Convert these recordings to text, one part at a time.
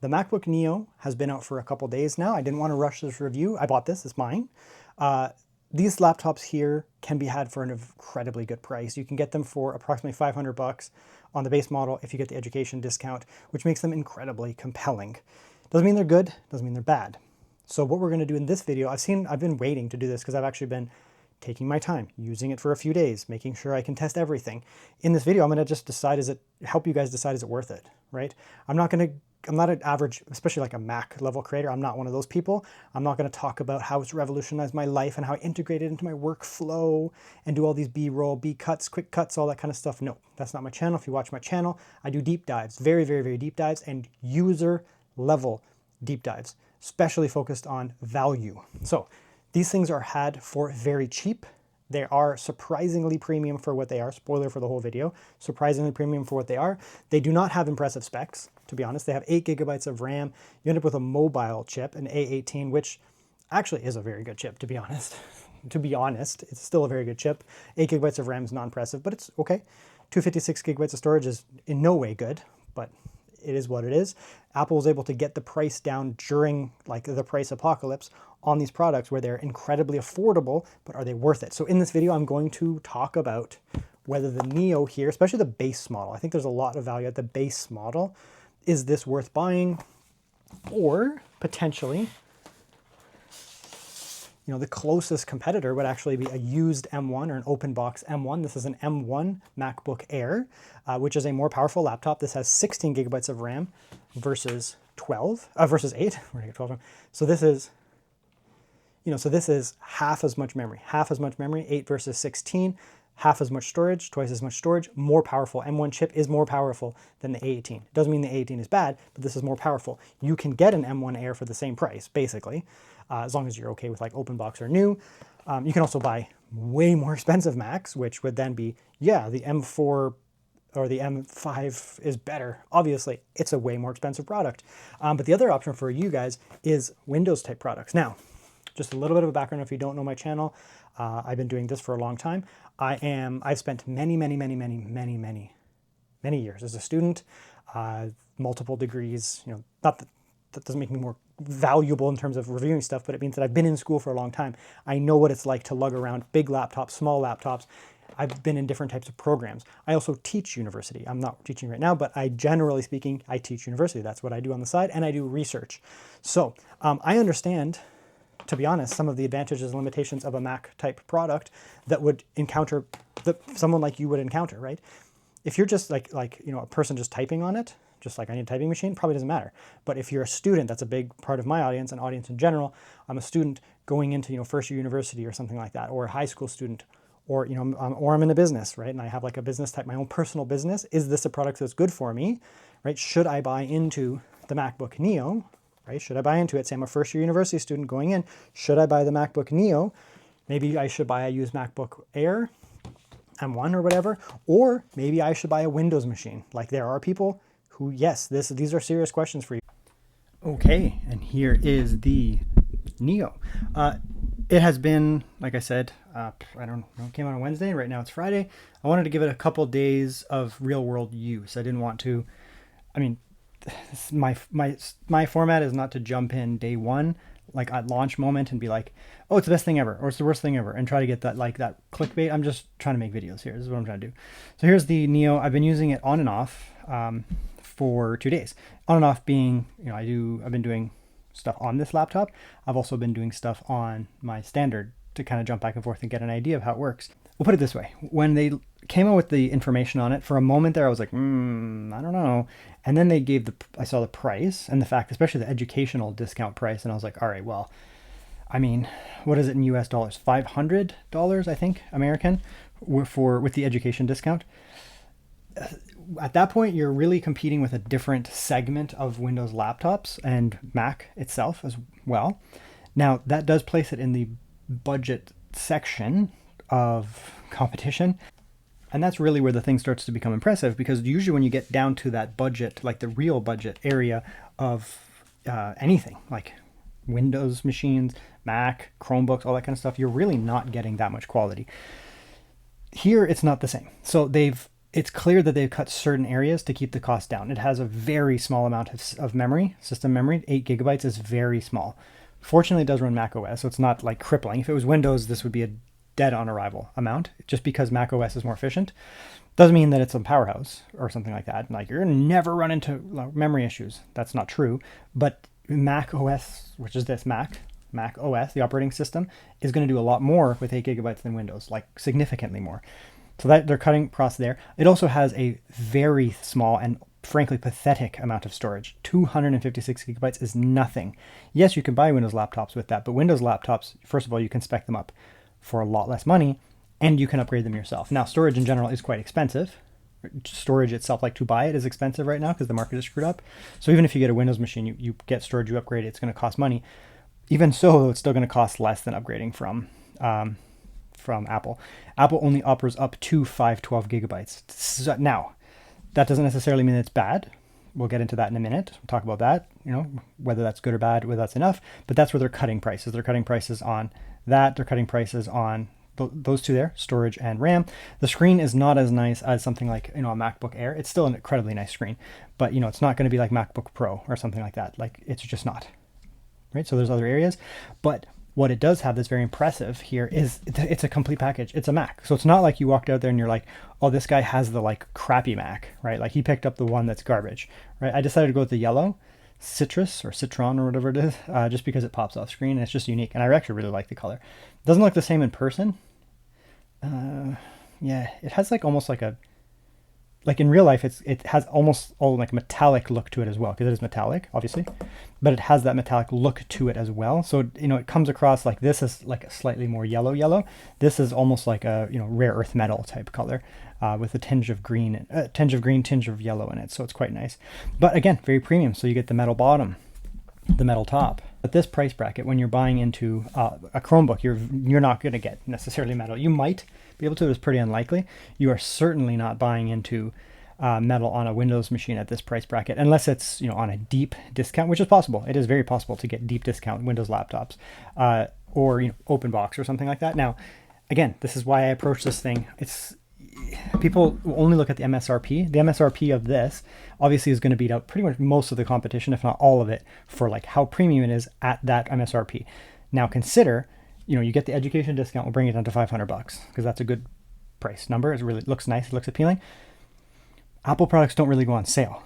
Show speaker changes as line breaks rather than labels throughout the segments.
The MacBook Neo has been out for a couple days now. I didn't want to rush this review. I bought this, it's mine. These laptops here can be had for an incredibly good price. You can get them for approximately 500 bucks on the base model if you get the education discount, which makes them incredibly compelling. Doesn't mean they're good, doesn't mean they're bad. So what we're going to do in this video, I've been waiting to do this because I've actually been taking my time, using it for a few days, making sure I can test everything. In this video, I'm going to just decide, help you guys decide, is it worth it, right? I'm not an average, especially like a Mac level creator. I'm not one of those people. I'm not going to talk about how it's revolutionized my life and how I integrate it into my workflow and do all these B-roll, B-cuts, quick cuts, all that kind of stuff. No, that's not my channel. If you watch my channel, I do deep dives, very, very, very deep dives and user level deep dives, especially focused on value. So these things are had for very cheap. They are surprisingly premium for what they are. Spoiler for the whole video. Surprisingly premium for what they are. They do not have impressive specs, to be honest. They have 8 gigabytes of RAM. You end up with a mobile chip, an A18, which actually is a very good chip, to be honest. To be honest, it's still a very good chip. 8 gigabytes of RAM is not impressive, but it's okay. 256 gigabytes of storage is in no way good, but it is what it is. Apple was able to get the price down during like the price apocalypse on these products where they're incredibly affordable, but are they worth it? So in this video, I'm going to talk about whether the Neo here, especially the base model, I think there's a lot of value at the base model. Is this worth buying? Or potentially, the closest competitor would actually be a used M1 or an open box M1. This is an M1 MacBook Air, which is a more powerful laptop. This has 16 gigabytes of RAM versus 8. Where did I get 12 from? So this is, so this is half as much memory, 8 versus 16, half as much storage, twice as much storage, more powerful. M1 chip is more powerful than the A18. It doesn't mean the A18 is bad, but this is more powerful. You can get an M1 Air for the same price, basically, as long as you're okay with like open box or new. You can also buy way more expensive Macs, which would then be, yeah, the M4 or the M5 is better. Obviously, it's a way more expensive product. But the other option for you guys is Windows type products. Now, just a little bit of a background if you don't know my channel. I've been doing this for a long time. I've spent many years as a student, multiple degrees. Not that doesn't make me more valuable in terms of reviewing stuff, but it means that I've been in school for a long time. I know what it's like to lug around big laptops, small laptops. I've been in different types of programs. I also teach university. I'm not teaching right now, but generally speaking, I teach university. That's what I do on the side, and I do research. So I understand, to be honest, some of the advantages and limitations of a Mac type product that would encounter someone like you would encounter, right? If you're just like a person just typing on it, just like I need a typing machine, probably doesn't matter. But if you're a student, that's a big part of my audience and audience in general. I'm a student going into first year university or something like that, or a high school student, or or I'm in a business, right? And I have like a business type, my own personal business. Is this a product that's good for me, right? Should I buy into the MacBook Neo? Right? Should I buy into it? Say I'm a first year university student going in. Should I buy the MacBook Neo? Maybe I should buy a used MacBook Air, M1 or whatever. Or maybe I should buy a Windows machine. Like there are people who, yes, these are serious questions for you. Okay, and here is the Neo. It has been, like I said, I don't know, it came out on Wednesday. Right now it's Friday. I wanted to give it a couple days of real world use. I didn't want to, my format is not to jump in day one, like at launch moment and be like, oh, it's the best thing ever, or it's the worst thing ever, and try to get that that clickbait. I'm just trying to make videos here. This is what I'm trying to do. So here's the Neo. I've been using it on and off for 2 days. On and off being, I've been doing stuff on this laptop. I've also been doing stuff on my standard to kind of jump back and forth and get an idea of how it works. We'll put it this way. When they came out with the information on it, for a moment there, I was like, I don't know. And then they I saw the price and the fact, especially the educational discount price. And I was like, all right, well, what is it in US dollars? $500, I think, American, with the education discount. At that point, you're really competing with a different segment of Windows laptops and Mac itself as well. Now, that does place it in the budget section of competition. And that's really where the thing starts to become impressive, because usually when you get down to that budget, like the real budget area of anything, like Windows machines, Mac, Chromebooks, all that kind of stuff, you're really not getting that much quality. Here, it's not the same. So it's clear that they've cut certain areas to keep the cost down. It has a very small amount of memory, system memory. 8 gigabytes is very small. Fortunately, it does run Mac OS, so it's not like crippling. If it was Windows, this would be a dead on arrival amount, just because Mac OS is more efficient. Doesn't mean that it's a powerhouse or something like that. Like, you're gonna never run into memory issues. That's not true. But Mac OS, which is this Mac OS, the operating system, is going to do a lot more with 8 gigabytes than Windows, like significantly more. So that they're cutting across there. It also has a very small and frankly pathetic amount of storage. 256 gigabytes is nothing. Yes, you can buy Windows laptops with that, but Windows laptops, first of all, you can spec them up for a lot less money, and you can upgrade them yourself. Now, storage in general is quite expensive. Storage itself, like to buy it, is expensive right now because the market is screwed up. So even if you get a Windows machine, you get storage, you upgrade it, it's going to cost money. Even so, it's still going to cost less than upgrading from Apple. Apple only offers up to 512 gigabytes. So now, that doesn't necessarily mean it's bad. We'll get into that in a minute. We'll talk about that, whether that's good or bad, whether that's enough. But that's where they're cutting prices. They're cutting prices on that. They're cutting prices on those two there, storage and RAM. The screen is not as nice as something like, a MacBook Air. It's still an incredibly nice screen, but it's not going to be like MacBook Pro or something like that. Like, it's just not, right? So there's other areas, but what it does have that's very impressive here is it's a complete package. It's a Mac. So it's not like you walked out there and you're like, oh, this guy has the like crappy Mac, right? Like, he picked up the one that's garbage, right? I decided to go with the yellow citrus or citron or whatever it is, just because it pops off screen and it's just unique. And I actually really like the color. It doesn't look the same in person. Yeah, it has like almost like in real life, it has almost like a metallic look to it as well, because it is metallic, obviously, but it has that metallic look to it as well. So, it comes across like this is like a slightly more yellow. This is almost like a, rare earth metal type color, with a tinge of green, tinge of yellow in it. So it's quite nice, but again, very premium. So you get the metal bottom, the metal top. At this price bracket, when you're buying into a Chromebook, you're not going to get necessarily metal. You might be able to, it's pretty unlikely. You are certainly not buying into metal on a Windows machine at this price bracket, unless it's on a deep discount, which is possible. It is very possible to get deep discount Windows laptops, or open box or something like that. Now, again, this is why I approach this thing. People will only look at the MSRP. The MSRP of this obviously is going to beat out pretty much most of the competition, if not all of it, for like how premium it is at that MSRP. Now consider, you get the education discount, we'll bring it down to $500 because that's a good price number. It really looks nice. It looks appealing. Apple products don't really go on sale,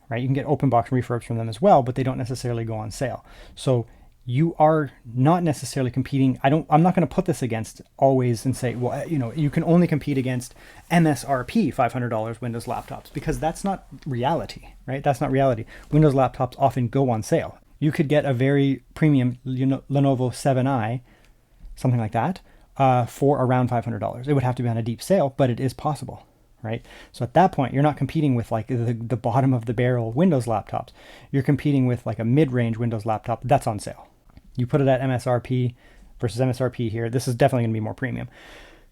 right? You can get open box refurbs from them as well, but they don't necessarily go on sale. So you are not necessarily competing. I'm not going to put this against always and say, well, you can only compete against MSRP $500 Windows laptops, because that's not reality, right? That's not reality. Windows laptops often go on sale. You could get a very premium Lenovo 7i, something like that, for around $500. It would have to be on a deep sale, but it is possible, right? So at that point, you're not competing with like the bottom of the barrel Windows laptops. You're competing with like a mid-range Windows laptop that's on sale. You put it at MSRP versus MSRP here. This is definitely going to be more premium.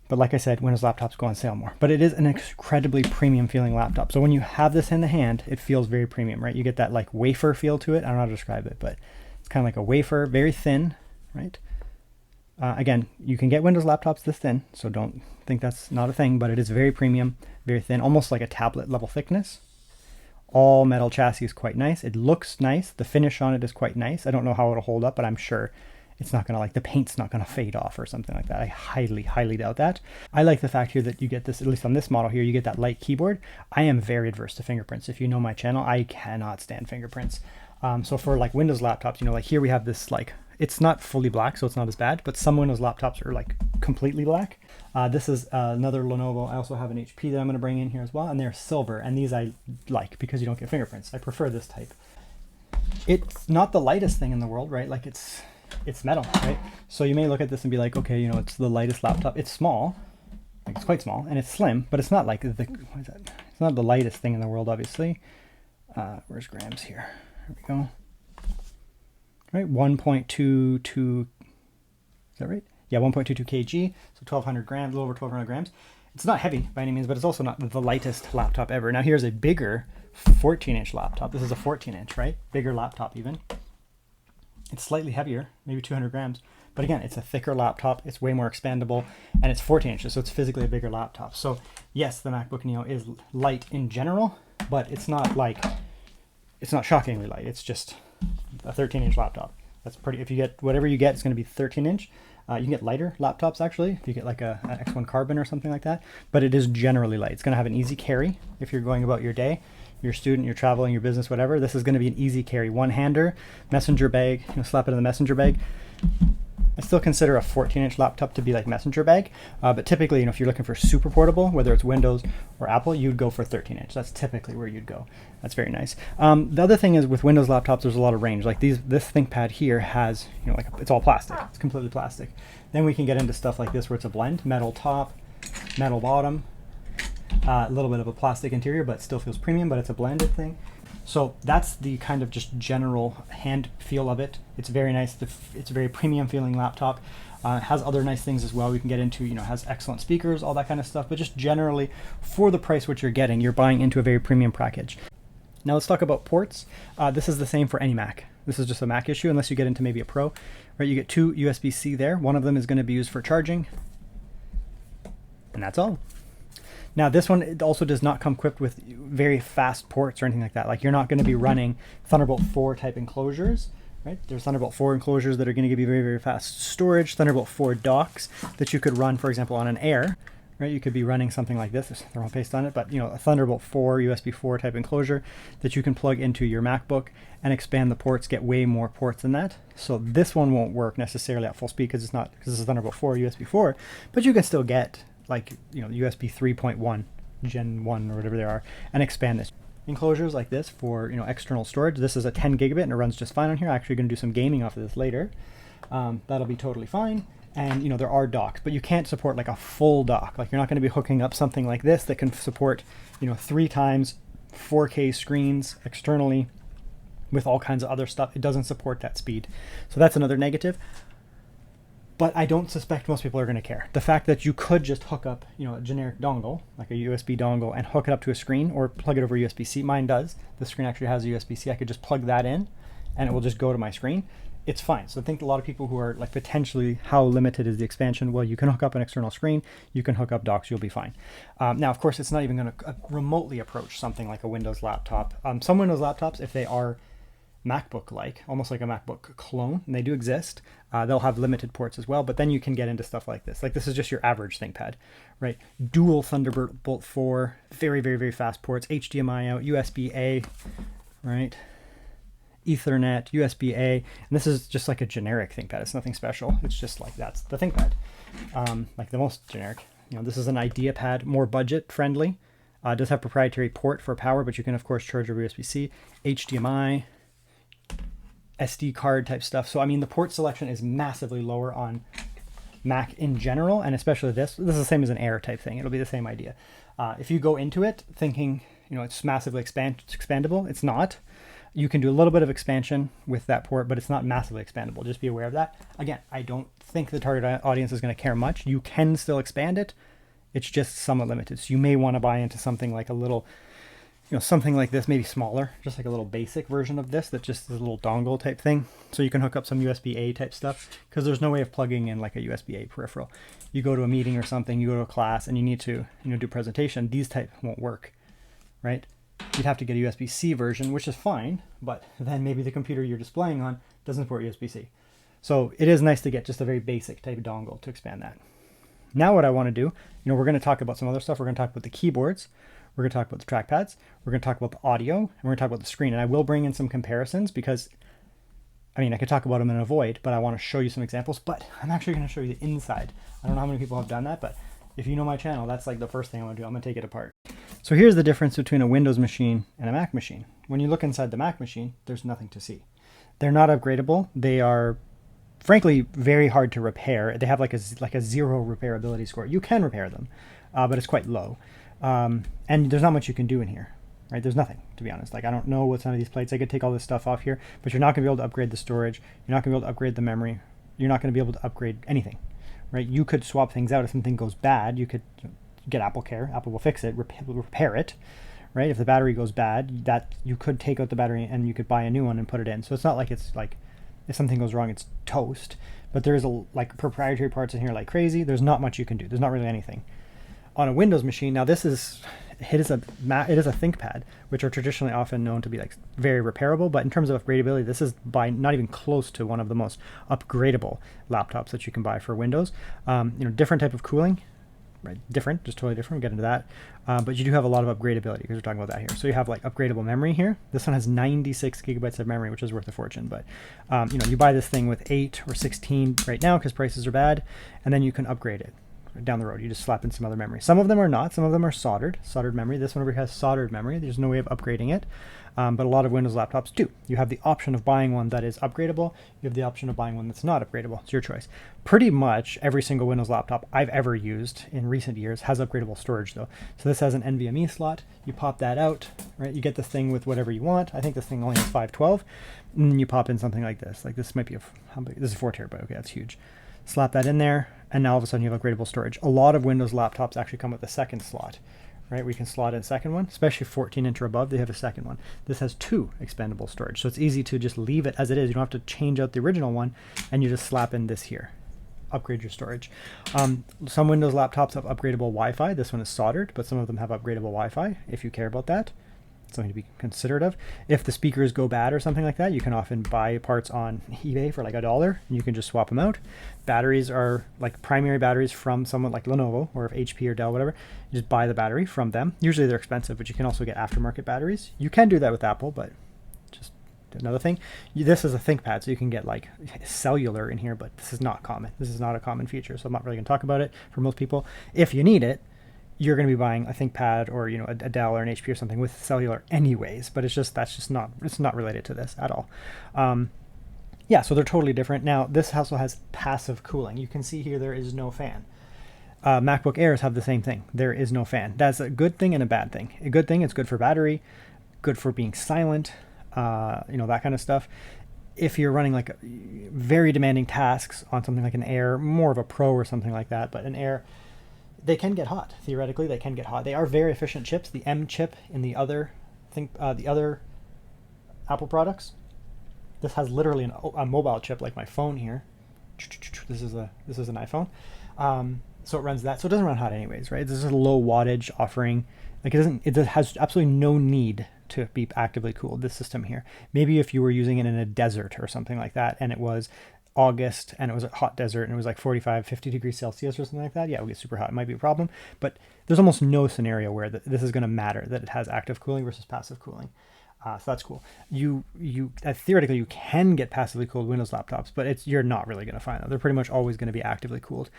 But like I said, Windows laptops go on sale more. But it is an incredibly premium feeling laptop. So when you have this in the hand, it feels very premium, right? You get that like wafer feel to it. I don't know how to describe it, but it's kind of like a wafer, very thin, right? Again, you can get Windows laptops this thin, so don't think that's not a thing, but it is very premium, very thin, almost like a tablet level thickness. All metal chassis is quite nice. It looks nice. The finish on it is quite nice. I don't know how it'll hold up, but I'm sure it's not going to the paint's not going to fade off or something like that. I highly, highly doubt that. I like the fact here that you get this, at least on this model here, you get that light keyboard. I am very adverse to fingerprints. If you know my channel, I cannot stand fingerprints. So for like Windows laptops, like here we have this it's not fully black, so it's not as bad, but some Windows laptops are like completely black. This is another Lenovo. I also have an HP that I'm going to bring in here as well, and they're silver, and these I like because you don't get fingerprints. I prefer this type. It's not the lightest thing in the world, right? Like it's metal, right? So you may look at this and be like, okay, it's the lightest laptop. It's small, like it's quite small, and it's slim, but it's not like what is that? It's not the lightest thing in the world, obviously. Where's grams here? There we go. Right, 1.22, is that right? Yeah, 1.22 kg, so 1,200 grams, a little over 1,200 grams. It's not heavy by any means, but it's also not the lightest laptop ever. Now here's a bigger 14-inch laptop. This is a 14-inch, right? Bigger laptop even. It's slightly heavier, maybe 200 grams. But again, it's a thicker laptop. It's way more expandable, and it's 14 inches, so it's physically a bigger laptop. So yes, the MacBook Neo is light in general, but it's not like, it's not shockingly light. It's just a 13-inch laptop. That's pretty, if you get, whatever you get, it's going to be 13-inch. You can get lighter laptops, actually, if you get like a X1 Carbon or something like that, but it is generally light. It's going to have an easy carry if you're going about your day, you're a student, you're traveling, your business, whatever. This is going to be an easy carry. One-hander, messenger bag, slap it in the messenger bag. I still consider a 14-inch laptop to be like messenger bag, but typically, if you're looking for super portable, whether it's Windows or Apple, you'd go for 13-inch. That's typically where you'd go. That's very nice. The other thing is with Windows laptops, there's a lot of range. Like this ThinkPad here has, like it's all plastic. It's completely plastic. Then we can get into stuff like this where it's a blend, metal top, metal bottom, a little bit of a plastic interior, but still feels premium, but it's a blended thing. So that's the kind of just general hand feel of it. It's very nice. It's a very premium feeling laptop. It has other nice things as well we can get into, has excellent speakers, all that kind of stuff, but just generally for the price what you're getting, you're buying into a very premium package. Now let's talk about ports. This is the same for any Mac. This is just a Mac issue unless you get into maybe a Pro, right? You get two USB-C there. One of them is going to be used for charging, and that's all. Now this one, it also does not come equipped with very fast ports or anything like that. Like you're not going to be running Thunderbolt 4 type enclosures, right? There's Thunderbolt 4 enclosures that are going to give you very, very fast storage. Thunderbolt 4 docks that you could run, for example, on an Air, right? You could be running something like this. There's thermal paste on it, but a Thunderbolt 4, USB 4 type enclosure that you can plug into your MacBook and expand the ports, get way more ports than that. So this one won't work necessarily at full speed because this is Thunderbolt 4, USB 4, but you can still get like USB 3.1 Gen 1 or whatever they are and expand this. Enclosures like this for external storage. This is a 10 gigabit and it runs just fine on here. I'm actually going to do some gaming off of this later. That'll be totally fine. And there are docks, but you can't support like a full dock. Like you're not going to be hooking up something like this that can support 3 times 4K screens externally with all kinds of other stuff. It doesn't support that speed. So that's another negative. But I don't suspect most people are going to care. The fact that you could just hook up, a generic dongle, like a USB dongle, and hook it up to a screen or plug it over USB-C. Mine does. The screen actually has a USB-C. I could just plug that in and it will just go to my screen. It's fine. So I think a lot of people who are like potentially, how limited is the expansion? Well, you can hook up an external screen. You can hook up docks. You'll be fine. Now, of course, it's not even going to remotely approach something like a Windows laptop. Some Windows laptops, if they are MacBook-like, almost like a MacBook clone, and they do exist. They'll have limited ports as well, but then you can get into stuff like this. Like this is just your average ThinkPad, right? Dual Thunderbolt 4, very, very, very fast ports, HDMI out, USB-A, right? Ethernet, USB-A, and this is just like a generic ThinkPad. It's nothing special. It's just like that's the ThinkPad, like the most generic. This is an IdeaPad, more budget friendly. It does have proprietary port for power, but you can of course charge over USB-C, HDMI, SD card type stuff. So I mean the port selection is massively lower on Mac in general, and especially this is the same as an Air type thing. It'll be the same idea. If you go into it thinking it's massively expandable, it's not. You can do a little bit of expansion with that port, but it's not massively expandable. Just be aware of that. Again, I don't think the target audience is going to care much. You can still expand it. It's just somewhat limited. So you may want to buy into something like a little, something like this, maybe smaller, just like a little basic version of this that just is a little dongle type thing. So you can hook up some USB-A type stuff because there's no way of plugging in like a USB-A peripheral. You go to a meeting or something, you go to a class and you need to, do a presentation. These type won't work, right? You'd have to get a USB-C version, which is fine, but then maybe the computer you're displaying on doesn't support USB-C. So it is nice to get just a very basic type of dongle to expand that. Now what I want to do, we're going to talk about some other stuff. We're going to talk about the keyboards. We're going to talk about the trackpads. We're going to talk about the audio, and we're going to talk about the screen. And I will bring in some comparisons because, I could talk about them in a void, but I want to show you some examples. But I'm actually going to show you the inside. I don't know how many people have done that, but if you know my channel, that's like the first thing I'm going to do. I'm going to take it apart. So here's the difference between a Windows machine and a Mac machine. When you look inside the Mac machine, there's nothing to see. They're not upgradable. They are, frankly, very hard to repair. They have like a 0 repairability score. You can repair them, but it's quite low. And there's not much you can do in here, right? There's nothing, to be honest. Like I don't know what's on these plates. I could take all this stuff off here, but you're not going to be able to upgrade the storage. You're not going to be able to upgrade the memory. You're not going to be able to upgrade anything, right? You could swap things out if something goes bad. You could get Apple Care. Apple will fix it, repair it, right? If the battery goes bad, that you could take out the battery and you could buy a new one and put it in. So it's not like it's like if something goes wrong, it's toast. But there's like proprietary parts in here like crazy. There's not much you can do. There's not really anything. On a Windows machine, now this is, it is a ThinkPad, which are traditionally often known to be like very repairable, but in terms of upgradability, this is by not even close to one of the most upgradable laptops that you can buy for Windows. Different type of cooling, right? Different, just totally different. We'll get into that. But you do have a lot of upgradability because we're talking about that here. So you have like upgradable memory here. This one has 96 gigabytes of memory, which is worth a fortune. But you buy this thing with 8 or 16 right now because prices are bad, and then you can upgrade it down the road. You just slap in some other memory. Some of them are not. Some of them are soldered memory. This one over here has soldered memory. There's no way of upgrading it. But a lot of Windows laptops do. You have the option of buying one that is upgradable. You have the option of buying one that's not upgradable. It's your choice. Pretty much every single Windows laptop I've ever used in recent years has upgradable storage though. So this has an NVMe slot. You pop that out, right? You get this thing with whatever you want. I think this thing only has 512. And you pop in something like this. Like this might be how big? This is 4 terabyte. Okay, that's huge. Slap that in there, and now all of a sudden you have upgradable storage. A lot of Windows laptops actually come with a second slot, right? We can slot in a second one, especially 14-inch or above, they have a second one. This has 2 expandable storage, so it's easy to just leave it as it is. You don't have to change out the original one, and you just slap in this here. Upgrade your storage. Some Windows laptops have upgradable Wi-Fi. This one is soldered, but some of them have upgradable Wi-Fi, if you care about that. Something to be considerate of. If the speakers go bad or something like that, you can often buy parts on eBay for like $1 and you can just swap them out. Batteries are like primary batteries from someone like Lenovo or if HP or Dell, whatever. You just buy the battery from them. Usually they're expensive, but you can also get aftermarket batteries. You can do that with Apple, but just another thing. This is a ThinkPad, so you can get like cellular in here, but this is not common. This is not a common feature, so I'm not really going to talk about it for most people. If you need it, you're going to be buying a ThinkPad or a Dell or an HP or something with cellular anyways, but it's not related to this at all. So they're totally different. Now this also has passive cooling. You can see here there is no fan. MacBook Airs have the same thing. There is no fan. That's a good thing and a bad thing. A good thing, it's good for battery, good for being silent, that kind of stuff. If you're running like very demanding tasks on something like an Air, more of a Pro or something like that, but an Air, they can get hot. Theoretically, they can get hot. They are very efficient chips. The M chip in the other Apple products. This has literally a mobile chip like my phone here. This is an iPhone. So it runs that. So it doesn't run hot anyways, right? This is a low wattage offering. Like it has absolutely no need to be actively cooled, this system here. Maybe if you were using it in a desert or something like that, and it was August and it was a hot desert and it was like 45, 50 degrees Celsius or something like that, yeah, it would get super hot. It might be a problem, but there's almost no scenario where this is going to matter, that it has active cooling versus passive cooling. So that's cool. Theoretically, you can get passively cooled Windows laptops, but you're not really going to find that. They're pretty much always going to be actively cooled.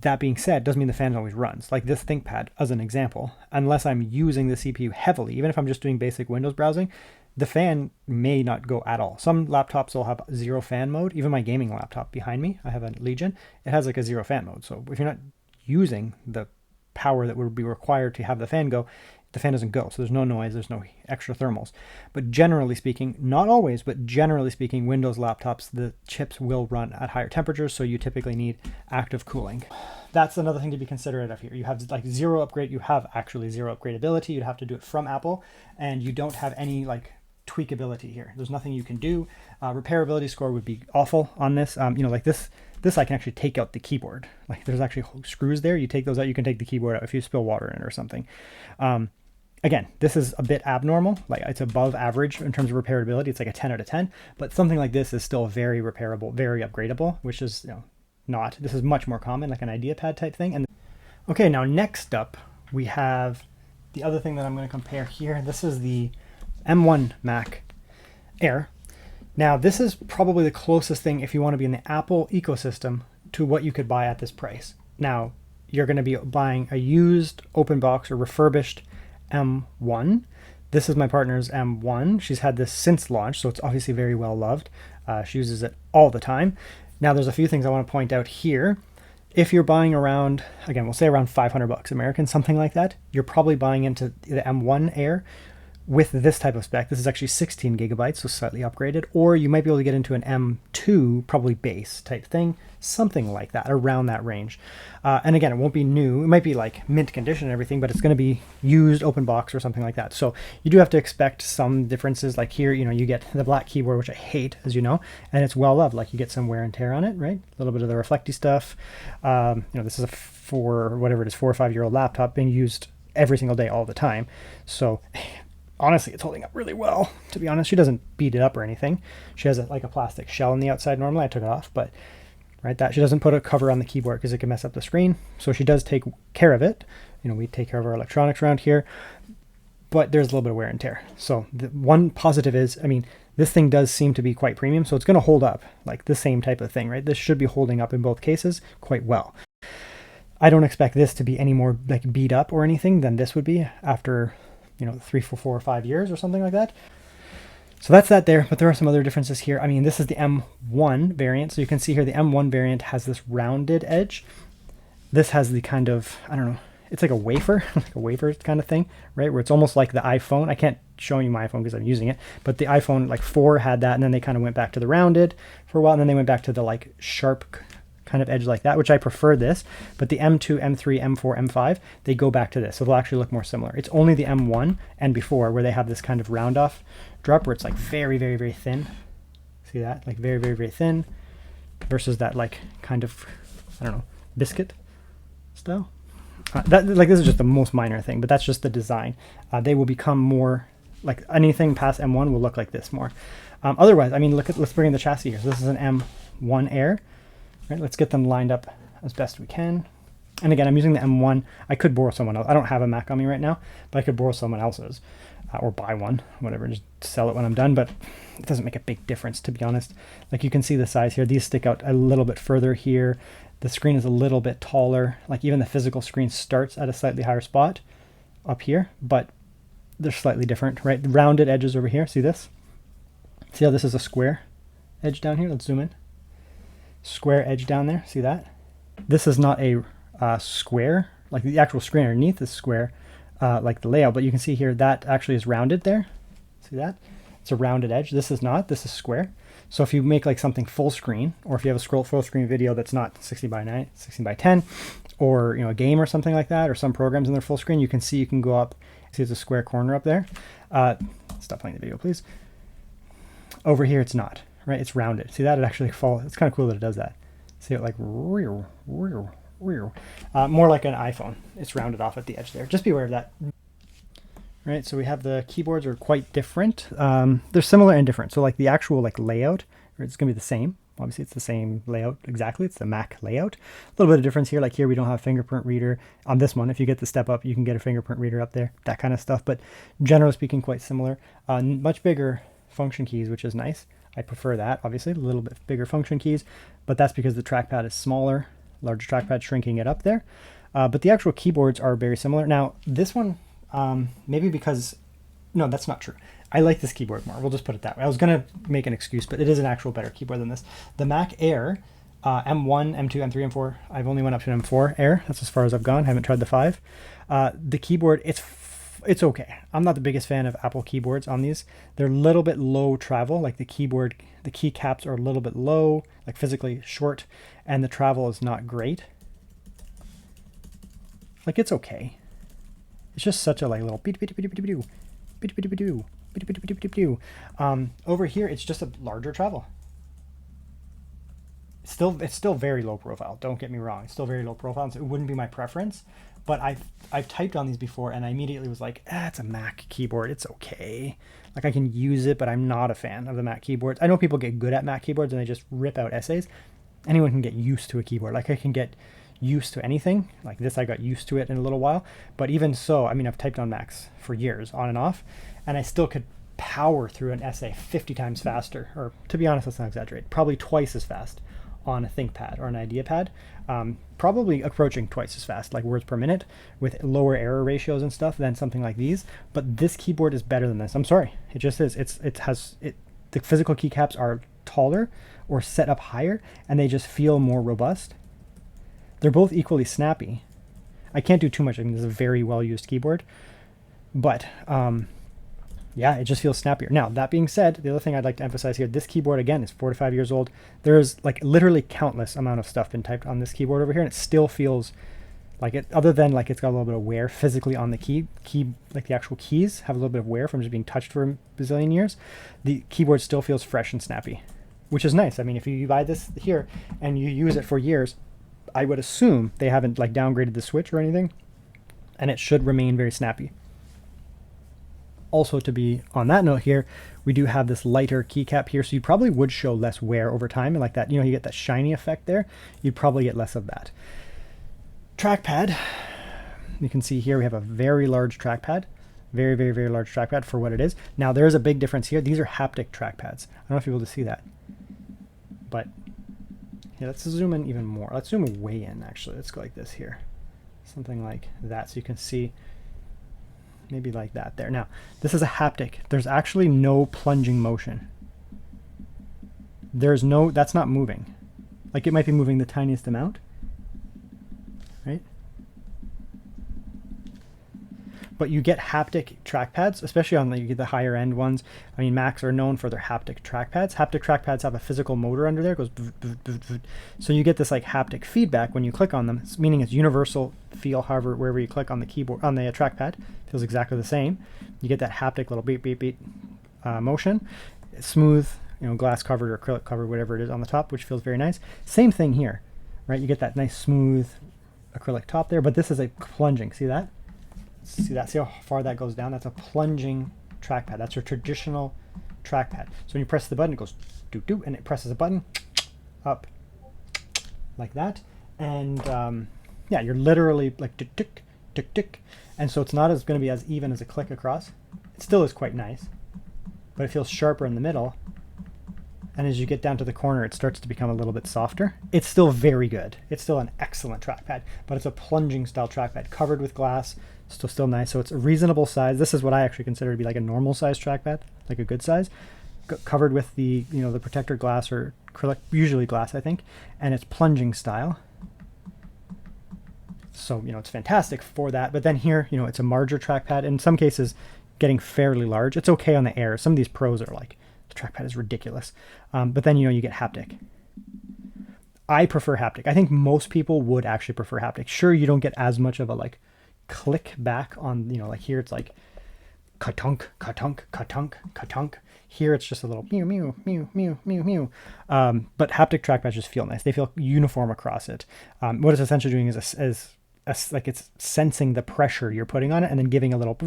That being said, doesn't mean the fan always runs. Like this ThinkPad, as an example, unless I'm using the CPU heavily, even if I'm just doing basic Windows browsing, the fan may not go at all. Some laptops will have 0 fan mode. Even my gaming laptop behind me, I have a Legion, it has like a 0 fan mode. So if you're not using the power that would be required to have the fan go, the fan doesn't go. So there's no noise, there's no extra thermals. But generally speaking, not always, but generally speaking, Windows laptops, the chips will run at higher temperatures, so you typically need active cooling. That's another thing to be considerate of here. You have like 0 upgrade, you have actually 0 upgradability. You'd have to do it from Apple, and you don't have any like tweakability here. There's nothing you can do. Repairability score would be awful on this. Like this I can actually take out the keyboard. Like there's actually screws there. You take those out, you can take the keyboard out if you spill water in it or something. Again, this is a bit abnormal. Like it's above average in terms of repairability. It's like a 10 out of 10, but something like this is still very repairable, very upgradable, which is not. This is much more common, like an IdeaPad type thing. And okay, now next up we have the other thing that I'm going to compare here. This is the M1 Mac Air. Now this is probably the closest thing, if you want to be in the Apple ecosystem, to what you could buy at this price. Now you're going to be buying a used open box or refurbished M1. This is my partner's M1. She's had this since launch, so it's obviously very well loved. She uses it all the time. Now there's a few things I want to point out here. If you're buying around, again, we'll say around $500 American, something like that, you're probably buying into the M1 Air with this type of spec. This is actually 16 gigabytes, so slightly upgraded, or you might be able to get into an M2, probably base type thing, something like that, around that range. And again, it won't be new. It might be like mint condition and everything, but it's going to be used open box or something like that. So you do have to expect some differences. Like here, you know, you get the black keyboard, which I hate, as you know, and it's well loved. Like you get some wear and tear on it, right? A little bit of the reflecty stuff. You know, this is a 4 or 5 year old laptop being used every single day, all the time. So honestly, it's holding up really well, to be honest. She doesn't beat it up or anything. She has like a plastic shell on the outside normally. I took it off, but right, that she doesn't put a cover on the keyboard because it can mess up the screen. So she does take care of it. You know, we take care of our electronics around here, but there's a little bit of wear and tear. So the one positive is, I mean, this thing does seem to be quite premium, so it's going to hold up like the same type of thing, right? This should be holding up in both cases quite well. I don't expect this to be any more like beat up or anything than this would be after, you know, 3, 4, 4 or 5 years or something like that. So that's that there, but there are some other differences here. I mean, this is the M1 variant. So you can see here the M1 variant has this rounded edge. This has the kind of, I don't know, it's like a wafer, like a wafer kind of thing, right? Where it's almost like the iPhone. I can't show you my iPhone because I'm using it, but the iPhone like 4 had that, and then they kind of went back to the rounded for a while, and then they went back to the like sharp kind of edge like that, which I prefer this. But the M2, M3, M4, M5, they go back to this, so they'll actually look more similar. It's only the M1 and before where they have this kind of round off drop where it's like very, very, very thin. See that? Like very, very, very thin versus that like kind of, I don't know, biscuit style. That like this is just the most minor thing, but that's just the design. They will become more like anything past M1 will look like this more. Otherwise, I mean, let's bring in the chassis here. So this is an M1 Air. Right, let's get them lined up as best we can. And again, I'm using the M1. I could borrow someone else. I don't have a Mac on me right now, but I could borrow someone else's or buy one, whatever, just sell it when I'm done. But it doesn't make a big difference, to be honest. Like you can see the size here. These stick out a little bit further here. The screen is a little bit taller. Like even the physical screen starts at a slightly higher spot up here, but they're slightly different, right? The rounded edges over here. See this? See how this is a square edge down here? Let's zoom in. Square edge down there. See that? This is not a square. Like the actual screen underneath is square, like the layout, but you can see here that actually is rounded there. See that? It's a rounded edge. This is not. This is square. So if you make like something full screen, or if you have a full screen video that's not 60 by 9, 16 by 10, or you know a game or something like that, or some programs in their full screen, you can see you can go up. See, it's a square corner up there. Stop playing the video, please. Over here, it's not. Right, it's rounded. See that? It actually falls. It's kind of cool that it does that. See it like more like an iPhone. It's rounded off at the edge there. Just be aware of that. Right, so we have the keyboards are quite different. They're similar and different. So like the actual like layout, it's gonna be the same. Obviously, it's the same layout exactly. It's the Mac layout. A little bit of difference here. Like here, we don't have fingerprint reader on this one. If you get the step up, you can get a fingerprint reader up there. That kind of stuff. But generally speaking, quite similar. Much bigger function keys, which is nice. I prefer that, obviously, a little bit bigger function keys, but that's because the trackpad is smaller, larger trackpad shrinking it up there. But the actual keyboards are very similar. Now, this one, maybe because, no, that's not true. I like this keyboard more. We'll just put it that way. I was going to make an excuse, but it is an actual better keyboard than this. The Mac Air, M1, M2, M3, M4, I've only went up to an M4 Air. That's as far as I've gone. I haven't tried the 5. The keyboard, it's okay. I'm not the biggest fan of Apple keyboards on these. They're a little bit low travel, like the keyboard, the keycaps are a little bit low, like physically short, and the travel is not great. Like it's okay. It's just such a like little over here, it's just a larger travel. It's still very low profile. Don't get me wrong. It's still very low profile, so it wouldn't be my preference. But I've typed on these before, and I immediately was like, it's a Mac keyboard. It's okay. Like I can use it, but I'm not a fan of the Mac keyboards. I know people get good at Mac keyboards and they just rip out essays. Anyone can get used to a keyboard. Like I can get used to anything. Like this, I got used to it in a little while. But even so, I mean, I've typed on Macs for years, on and off, and I still could power through an essay 50 times faster. Or to be honest, let's not exaggerate. Probably twice as fast on a ThinkPad or an IdeaPad, probably approaching twice as fast, like words per minute, with lower error ratios and stuff than something like these. But this keyboard is better than this. I'm sorry, it just is. The physical keycaps are taller or set up higher, and they just feel more robust. They're both equally snappy. I can't do too much. I mean, this is a very well used keyboard, but Yeah, it just feels snappier. Now, that being said, the other thing I'd like to emphasize here, this keyboard, again, is 4 to 5 years old. There's like literally countless amount of stuff been typed on this keyboard over here, and it still feels like it, other than like it's got a little bit of wear physically on the key, like the actual keys have a little bit of wear from just being touched for a bazillion years. The keyboard still feels fresh and snappy, which is nice. I mean, if you buy this here and you use it for years, I would assume they haven't like downgraded the switch or anything, and it should remain very snappy. Also, to be on that note here, we do have this lighter keycap here, so you probably would show less wear over time, and like that, you know, you get that shiny effect there. You'd probably get less of that. Trackpad, you can see here we have a very large trackpad, very, very, very large trackpad for what it is. Now there is a big difference here. These are haptic trackpads. I don't know if you're able to see that, but yeah, let's zoom in even more. Let's zoom way in, actually. Let's go like this here, something like that, so you can see. Maybe like that there. Now, this is a haptic. There's actually no plunging motion. There's no, that's not moving. Like it might be moving the tiniest amount, right? But you get haptic trackpads, especially on you get the higher end ones. I mean, Macs are known for their haptic trackpads. Haptic trackpads have a physical motor under there. It goes, so you get this like haptic feedback when you click on them, meaning it's universal feel. However, wherever you click on the keyboard, on the trackpad, feels exactly the same. You get that haptic little beep, beep, beep motion. It's smooth, you know, glass covered or acrylic covered, whatever it is on the top, which feels very nice. Same thing here, right? You get that nice smooth acrylic top there, but this is a plunging. See that? See that? See how far that goes down? That's a plunging trackpad. That's your traditional trackpad. So when you press the button, it goes doo doo, and it presses a button up like that. And yeah, you're literally like tick tick tick tick. And so it's not as going to be as even as a click across. It still is quite nice, but it feels sharper in the middle. And as you get down to the corner, it starts to become a little bit softer. It's still very good. It's still an excellent trackpad, but it's a plunging style trackpad covered with glass. Still nice. So it's a reasonable size. This is what I actually consider to be like a normal size trackpad, like a good size, covered with the, you know, the protector glass or acrylic, usually glass, I think, and it's plunging style. So, you know, it's fantastic for that. But then here, you know, it's a larger trackpad. In some cases, getting fairly large. It's okay on the Air. Some of these Pros are like, the trackpad is ridiculous. But then, you know, you get haptic. I prefer haptic. I think most people would actually prefer haptic. Sure, you don't get as much of a like click back on, you know, like here it's like ka-tunk, ka-tunk, ka-tunk, ka-tunk. Here it's just a little mew, mew, mew, mew, mew, mew. But haptic trackpads just feel nice. They feel uniform across it. What it's essentially doing is like it's sensing the pressure you're putting on it and then giving a little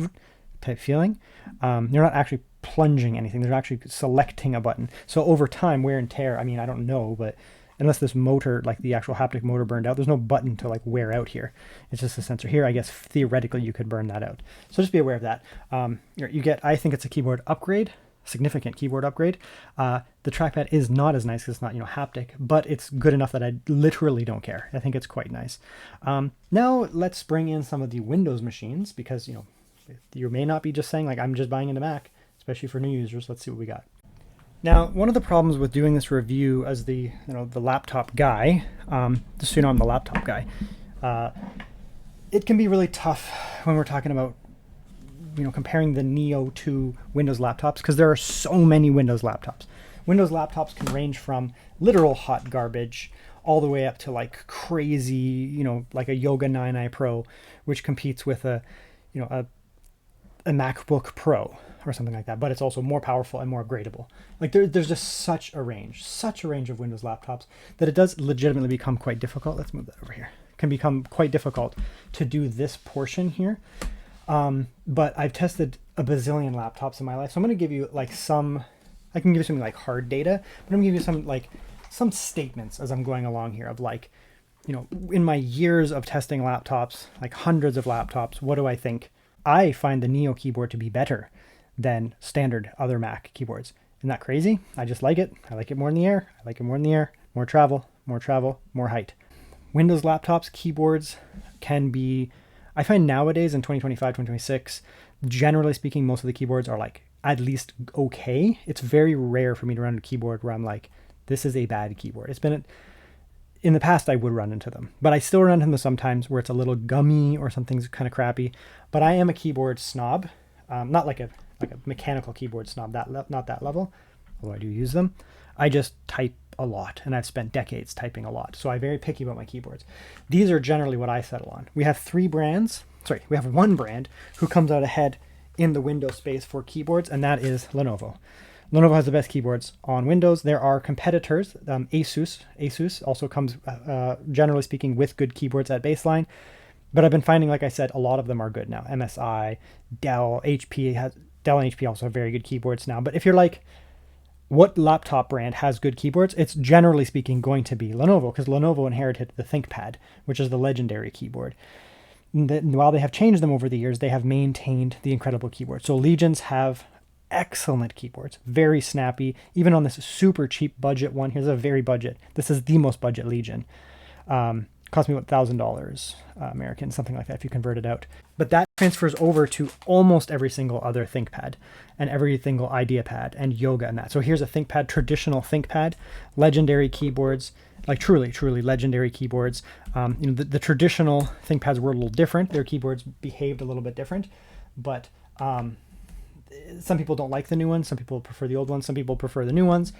type feeling. You're not actually plunging anything. They're actually selecting a button. So over time, wear and tear, I mean, I don't know, but unless this motor, like the actual haptic motor burned out, there's no button to like wear out here. It's just a sensor here. I guess theoretically you could burn that out. So just be aware of that. You get, I think it's a keyboard upgrade, significant keyboard upgrade. The trackpad is not as nice because it's not, you know, haptic, but it's good enough that I literally don't care. I think it's quite nice. Now let's bring in some of the Windows machines because, you know, you may not be just saying like, I'm just buying into Mac, especially for new users. Let's see what we got. Now, one of the problems with doing this review as the, you know, the laptop guy, just so you know I'm the laptop guy, it can be really tough when we're talking about, you know, comparing the Neo to Windows laptops because there are so many Windows laptops. Windows laptops can range from literal hot garbage all the way up to like crazy, you know, like a Yoga 9i Pro, which competes with a, you know, a MacBook Pro or something like that, but it's also more powerful and more upgradable. Like there's just such a range of Windows laptops that it does legitimately become quite difficult. Let's move that over here. It can become quite difficult to do this portion here. But I've tested a bazillion laptops in my life. So I'm going to give you like I can give you something like hard data, but I'm going to give you some statements as I'm going along here of like, you know, in my years of testing laptops, like hundreds of laptops, what do I think? I find the Neo keyboard to be better than standard other Mac keyboards. Isn't that crazy? I just like it. I like it more in the Air. I like it more in the Air. More travel, more height. Windows laptops, keyboards can be, I find nowadays in 2025, 2026, generally speaking, most of the keyboards are like at least okay. It's very rare for me to run a keyboard where I'm like, this is a bad keyboard. It's been, in the past I would run into them, but I still run into them sometimes where it's a little gummy or something's kind of crappy. But I am a keyboard snob. Not like a like a mechanical keyboard snob, not that level, although I do use them. I just type a lot, and I've spent decades typing a lot, so I'm very picky about my keyboards. These are generally what I settle on. We have we have one brand who comes out ahead in the Windows space for keyboards, and that is Lenovo. Lenovo has the best keyboards on Windows. There are competitors. Asus also comes, generally speaking, with good keyboards at baseline. But I've been finding, like I said, a lot of them are good now. MSI, Dell, Dell and HP also have very good keyboards now. But if you're like, what laptop brand has good keyboards? It's generally speaking going to be Lenovo, because Lenovo inherited the ThinkPad, which is the legendary keyboard. While they have changed them over the years, they have maintained the incredible keyboard. So Legions have excellent keyboards, very snappy. Even on this super cheap budget one, here's a very budget. This is the most budget Legion. Cost me about $1,000 American, something like that if you convert it out. But that transfers over to almost every single other ThinkPad and every single IdeaPad and Yoga and that. So here's a ThinkPad, traditional ThinkPad, legendary keyboards, like truly legendary keyboards. The traditional ThinkPads were a little different. Their keyboards behaved a little bit different, but some people don't like the new ones. Some people prefer the old ones. Some people prefer the new ones.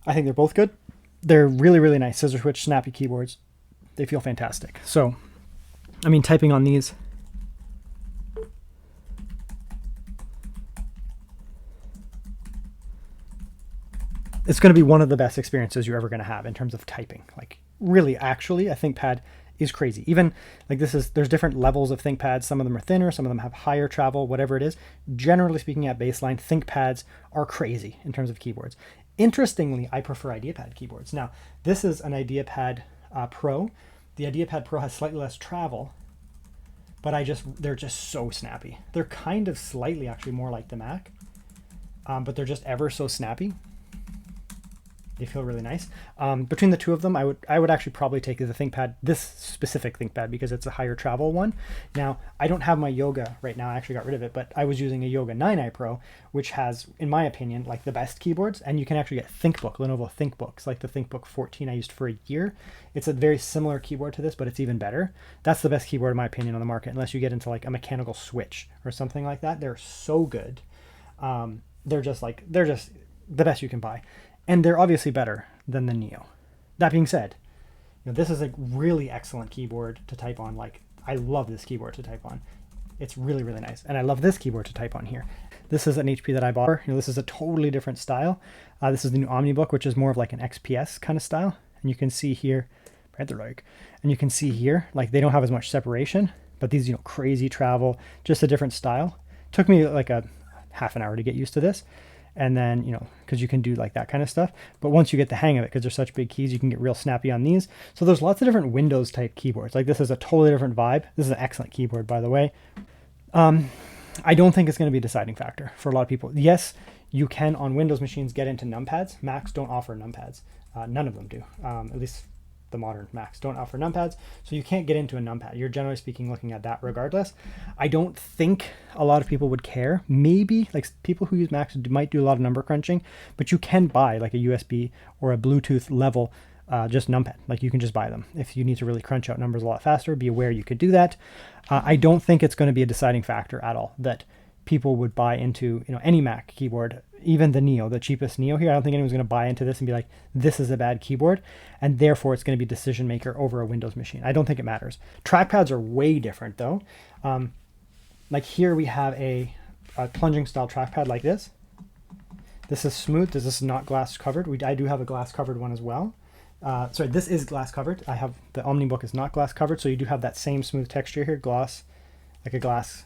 I think they're both good. They're really nice scissor switch, snappy keyboards. They feel fantastic. So, I mean, typing on these, it's going to be one of the best experiences you're ever going to have in terms of typing. Like, really, actually, a ThinkPad is crazy. Even like there's different levels of ThinkPads. Some of them are thinner, some of them have higher travel, whatever it is. Generally speaking, at baseline, ThinkPads are crazy in terms of keyboards. Interestingly, I prefer IdeaPad keyboards. Now, this is an IdeaPad Pro. The IdeaPad Pro has slightly less travel, but they're just so snappy. They're kind of slightly actually more like the Mac, but they're just ever so snappy. They feel really nice. Between the two of them, I would actually probably take the ThinkPad, this specific ThinkPad, because it's a higher travel one. Now, I don't have my Yoga right now. I actually got rid of it, but I was using a Yoga 9i Pro, which has, in my opinion, like the best keyboards. And you can actually get ThinkBook, Lenovo ThinkBooks, like the ThinkBook 14 I used for a year. It's a very similar keyboard to this, but it's even better. That's the best keyboard, in my opinion, on the market, unless you get into like a mechanical switch or something like that. They're so good. They're just the best you can buy. And they're obviously better than the Neo. That being said, this is a really excellent keyboard to type on. Like, I love this keyboard to type on. It's really nice. And I love this keyboard to type on here. This is an HP that I bought. This is a totally different style. This is the new OmniBook, which is more of like an XPS kind of style. And you can see here, and you can see here, like they don't have as much separation, but these, crazy travel, just a different style. Took me like a half an hour to get used to this. And then, because you can do like that kind of stuff. But once you get the hang of it, because they're such big keys, you can get real snappy on these. So there's lots of different Windows type keyboards. Like this is a totally different vibe. This is an excellent keyboard, by the way. I don't think it's going to be a deciding factor for a lot of people. Yes, you can on Windows machines get into numpads. Macs don't offer numpads. None of them do. At least the modern Macs don't offer numpads, so you can't get into a numpad. You're generally speaking looking at that regardless. I don't think a lot of people would care. Maybe like people who use Macs might do a lot of number crunching, but you can buy like a USB or a Bluetooth level just numpad. Like you can just buy them if you need to really crunch out numbers a lot faster. Be aware you could do that. I don't think it's going to be a deciding factor at all that people would buy into any Mac keyboard, even the Neo, the cheapest Neo here. I don't think anyone's going to buy into this and be like, this is a bad keyboard, and therefore it's going to be decision maker over a Windows machine. I don't think it matters. Trackpads are way different though. Like here we have a plunging style trackpad like this. This is smooth. This is not glass covered. I do have a glass covered one as well. Sorry, this is glass covered. I have the OmniBook is not glass covered, so you do have that same smooth texture here, gloss, like a glass,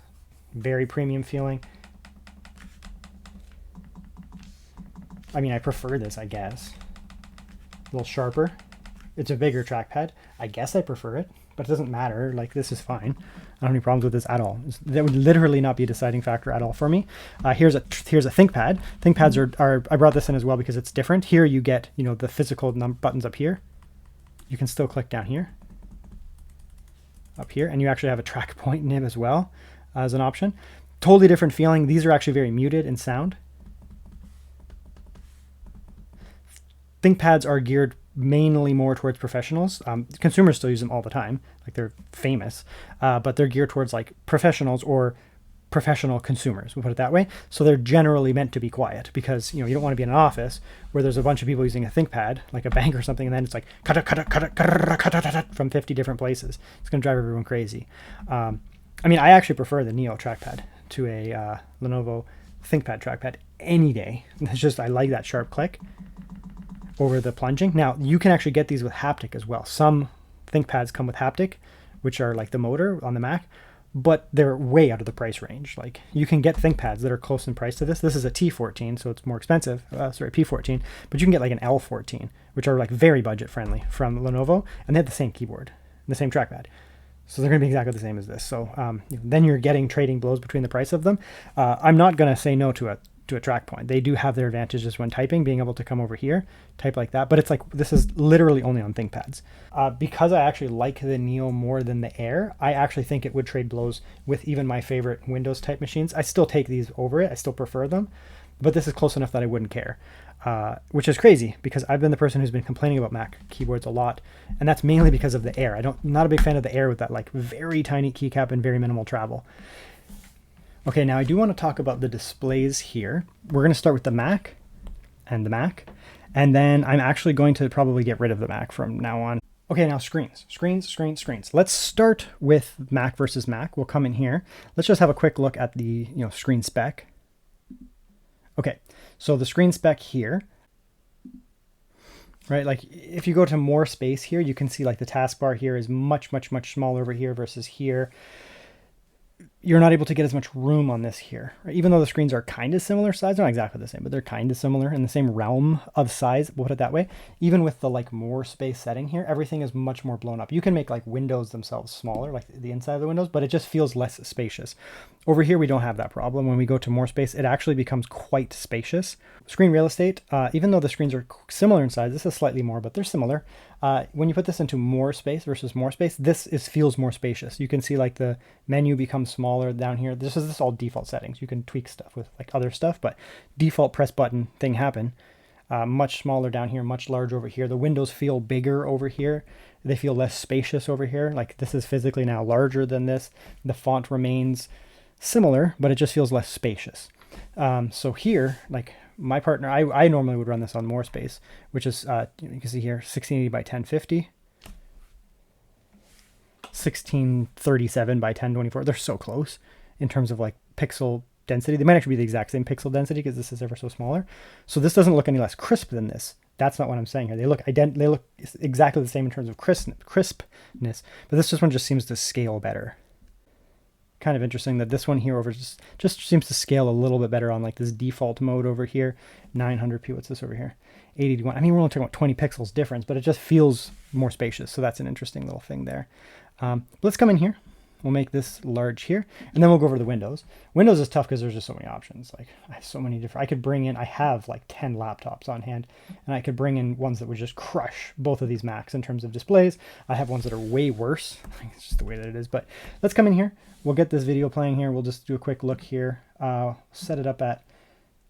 very premium feeling. I mean, I prefer this, I guess. A little sharper. It's a bigger trackpad. I guess I prefer it, but it doesn't matter. Like, this is fine. I don't have any problems with this at all. That would literally not be a deciding factor at all for me. Here's a ThinkPad. ThinkPads are I brought this in as well because it's different. Here you get, the physical buttons up here. You can still click down here, up here, and you actually have a track point nib as well as an option. Totally different feeling. These are actually very muted in sound. ThinkPads are geared mainly more towards professionals. Consumers still use them all the time, like they're famous, but they're geared towards like professionals or professional consumers, we'll put it that way. So they're generally meant to be quiet because, you know, you don't want to be in an office where there's a bunch of people using a ThinkPad, like a bank or something, and then it's like from 50 different places. It's going to drive everyone crazy. I mean, I actually prefer the Neo trackpad to a Lenovo ThinkPad trackpad any day. It's just, I like that sharp click over the plunging. Now, you can actually get these with haptic as well. Some ThinkPads come with haptic, which are like the motor on the Mac, but they're way out of the price range. Like, you can get ThinkPads that are close in price to this. This is a T14, so it's more expensive. Sorry, P14, but you can get like an L14, which are like very budget friendly from Lenovo, and they have the same keyboard, the same trackpad. So they're going to be exactly the same as this. So then you're getting trading blows between the price of them. I'm not going to say no to a track point. They do have their advantages when typing, being able to come over here, type like that. But it's like, this is literally only on ThinkPads. Because I actually like the Neo more than the Air, I actually think it would trade blows with even my favorite Windows type machines. I still take these over it. I still prefer them. But this is close enough that I wouldn't care. Which is crazy because I've been the person who's been complaining about Mac keyboards a lot, and that's mainly because of the Air. I'm not a big fan of the Air with that like very tiny keycap and very minimal travel. Okay, now I do want to talk about the displays here. We're going to start with the Mac and the Mac, and then I'm actually going to probably get rid of the Mac from now on. Okay, now screens. Let's start with Mac versus Mac. We'll come in here. Let's just have a quick look at the screen spec. Okay, so the screen spec here, right? Like if you go to more space here, you can see like the taskbar here is much smaller over here versus here. You're not able to get as much room on this here, right? Even though the screens are kind of similar size, not exactly the same, but they're kind of similar in the same realm of size, we'll put it that way. Even with the like more space setting here, everything is much more blown up. You can make like windows themselves smaller, like the inside of the windows, but it just feels less spacious. Over here, we don't have that problem. When we go to more space, it actually becomes quite spacious. Screen real estate, even though the screens are similar in size, this is slightly more, but they're similar. When you put this into more space versus more space, this feels more spacious. You can see like the menu becomes smaller down here. This is all default settings. You can tweak stuff with like other stuff, but default press button thing happen. Much smaller down here, much larger over here. The windows feel bigger over here. They feel less spacious over here. Like this is physically now larger than this. The font remains similar, but it just feels less spacious. So here, like my partner, I normally would run this on more space, which is, you can see here, 1680 by 1050, 1637 by 1024. They're so close in terms of like pixel density. They might actually be the exact same pixel density because this is ever so smaller. So this doesn't look any less crisp than this. That's not what I'm saying here. They look exactly the same in terms of crispness, but this one just seems to scale better. Kind of interesting that this one here over just seems to scale a little bit better on like this default mode over here. 900p, what's this over here? 881. I mean, we're only talking about 20 pixels difference, but it just feels more spacious. So that's an interesting little thing there. Let's come in here. We'll make this large here, and then we'll go over the Windows. Windows is tough because there's just so many options. Like I have so many different, I have like 10 laptops on hand, and I could bring in ones that would just crush both of these Macs in terms of displays. I have ones that are way worse. It's just the way that it is, but let's come in here. We'll get this video playing here. We'll just do a quick look here. Set it up at,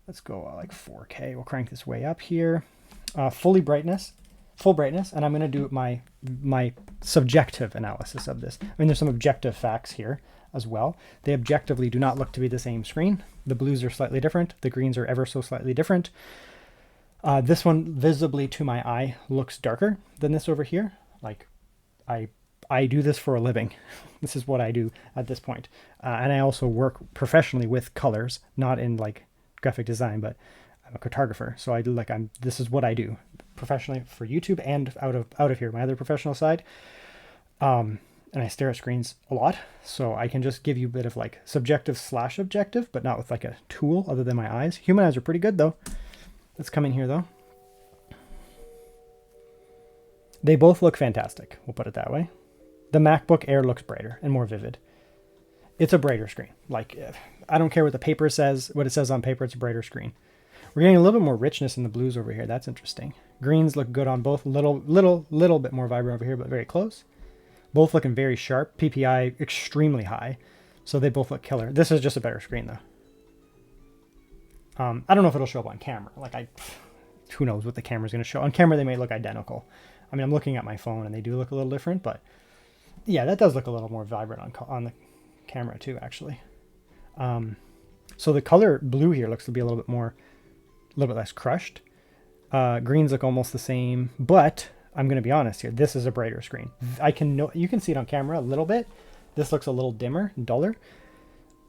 let's go like 4K. We'll crank this way up here. Full brightness, and I'm going to do my subjective analysis of this. I mean, there's some objective facts here as well. They objectively do not look to be the same screen. The blues are slightly different. The greens are ever so slightly different. This one visibly to my eye looks darker than this over here. Like I do this for a living. This is what I do at this point. And I also work professionally with colors, not in like graphic design, but I'm a cartographer. So this is what I do professionally for YouTube and out of here, my other professional side. And I stare at screens a lot. So I can just give you a bit of like subjective / objective, but not with like a tool other than my eyes. Human eyes are pretty good though. Let's come in here though. They both look fantastic. We'll put it that way. The MacBook Air looks brighter and more vivid. It's a brighter screen. Like, I don't care what the paper says, what it says on paper, it's a brighter screen. We're getting a little bit more richness in the blues over here. That's interesting. Greens look good on both. Little bit more vibrant over here, but very close. Both looking very sharp. PPI extremely high. So they both look killer. This is just a better screen though. I don't know if it'll show up on camera. Who knows what the camera's going to show. On camera, they may look identical. I mean, I'm looking at my phone and they do look a little different, but yeah, that does look a little more vibrant on the camera too, actually. So the color blue here looks to be a little bit less crushed. Greens look almost the same, but I'm going to be honest here. This is a brighter screen. You can see it on camera a little bit. This looks a little dimmer, duller.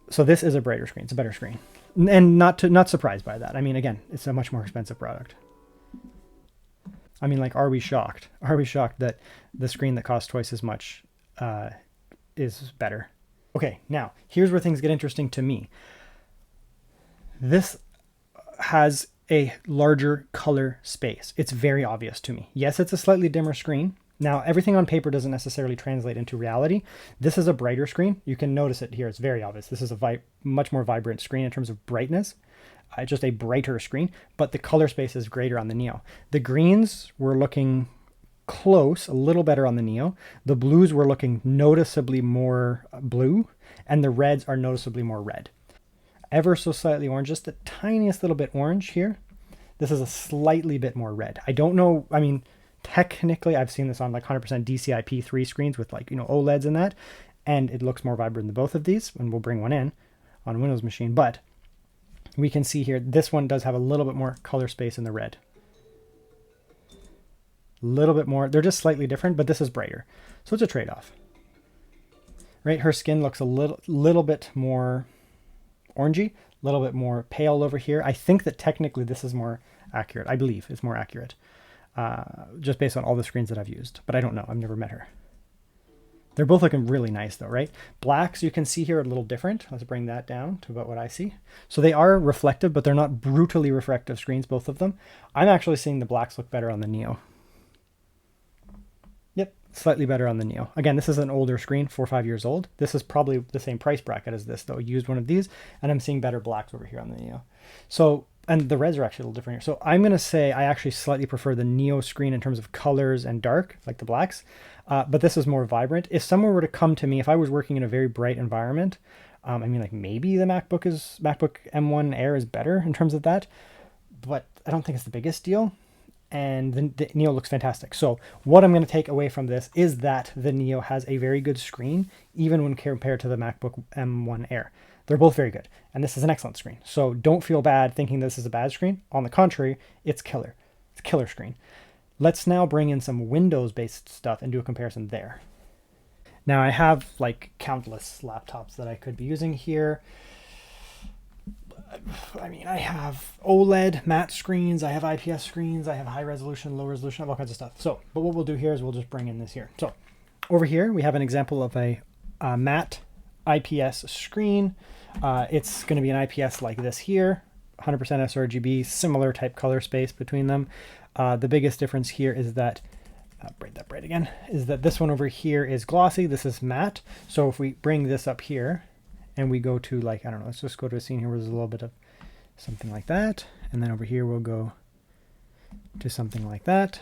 So this is a brighter screen. It's a better screen, and not surprised by that. I mean, again, it's a much more expensive product. I mean, like, are we shocked? Are we shocked that the screen that costs twice as much is better? Okay, now here's where things get interesting to me. This has a larger color space. It's very obvious to me. Yes, it's a slightly dimmer screen. Now, everything on paper doesn't necessarily translate into reality. This is a brighter screen. You can notice it here. It's very obvious. This is a much more vibrant screen in terms of brightness. Just a brighter screen, but the color space is greater on the Neo. The greens were looking close, a little better on the Neo. The blues were looking noticeably more blue, and the reds are noticeably more red. Ever so slightly orange, just the tiniest little bit orange here. This is a slightly bit more red. I don't know, I mean, technically I've seen this on like 100% DCI-P3 screens with, like, you know, OLEDs and that, and it looks more vibrant than both of these, and we'll bring one in on a Windows machine, but we can see here, this one does have a little bit more color space in the red. A little bit more, they're just slightly different, but this is brighter. So it's a trade-off, right? Her skin looks a little bit more orangey, a little bit more pale over here. I think that technically this is more accurate. I believe it's more accurate, just based on all the screens that I've used, but I don't know. I've never met her. They're both looking really nice though, right? Blacks, you can see here, are a little different. Let's bring that down to about what I see. So they are reflective, but they're not brutally refractive screens, both of them. I'm actually seeing the blacks look better on the Neo. Yep, slightly better on the Neo. Again, this is an older screen, 4 or 5 years old. This is probably the same price bracket as this though. I used one of these, and I'm seeing better blacks over here on the Neo. So, and the reds are actually a little different here. So I'm gonna say I actually slightly prefer the Neo screen in terms of colors and dark, like the blacks. But this is more vibrant. If someone were to come to me, if I was working in a very bright environment, I mean, like, maybe the MacBook M1 Air is better in terms of that, but I don't think it's the biggest deal. And the Neo looks fantastic. So what I'm going to take away from this is that the Neo has a very good screen, even when compared to the MacBook M1 Air. They're both very good, and this is an excellent screen. So don't feel bad thinking this is a bad screen. On the contrary, it's killer. It's a killer screen. Let's now bring in some Windows-based stuff and do a comparison there. Now I have like countless laptops that I could be using here. I mean, I have OLED matte screens, I have IPS screens, I have high resolution, low resolution, I have all kinds of stuff. So, but what we'll do here is we'll just bring in this here. So over here, we have an example of a matte IPS screen. It's going to be an IPS like this here, 100% sRGB, similar type color space between them. The biggest difference here is that, bright that bright again, is that this one over here is glossy, this is matte. So if we bring this up here and we go to, like, I don't know, let's just go to a scene here where there's a little bit of something like that. And then over here we'll go to something like that,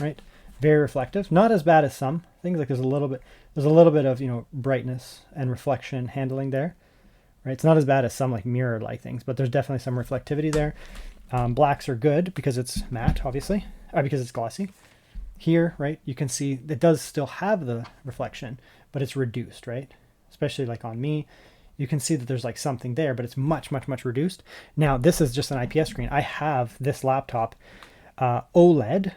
right? Very reflective, not as bad as some things. Like there's a little bit of, you know, brightness and reflection handling there, right? It's not as bad as some like mirror-like things, but there's definitely some reflectivity there. Blacks are good because it's matte, obviously, because it's glossy. Here, right, you can see it does still have the reflection, but it's reduced, right? Especially like on me, you can see that there's like something there, but it's much, much, much reduced. Now, this is just an IPS screen. I have this laptop OLED.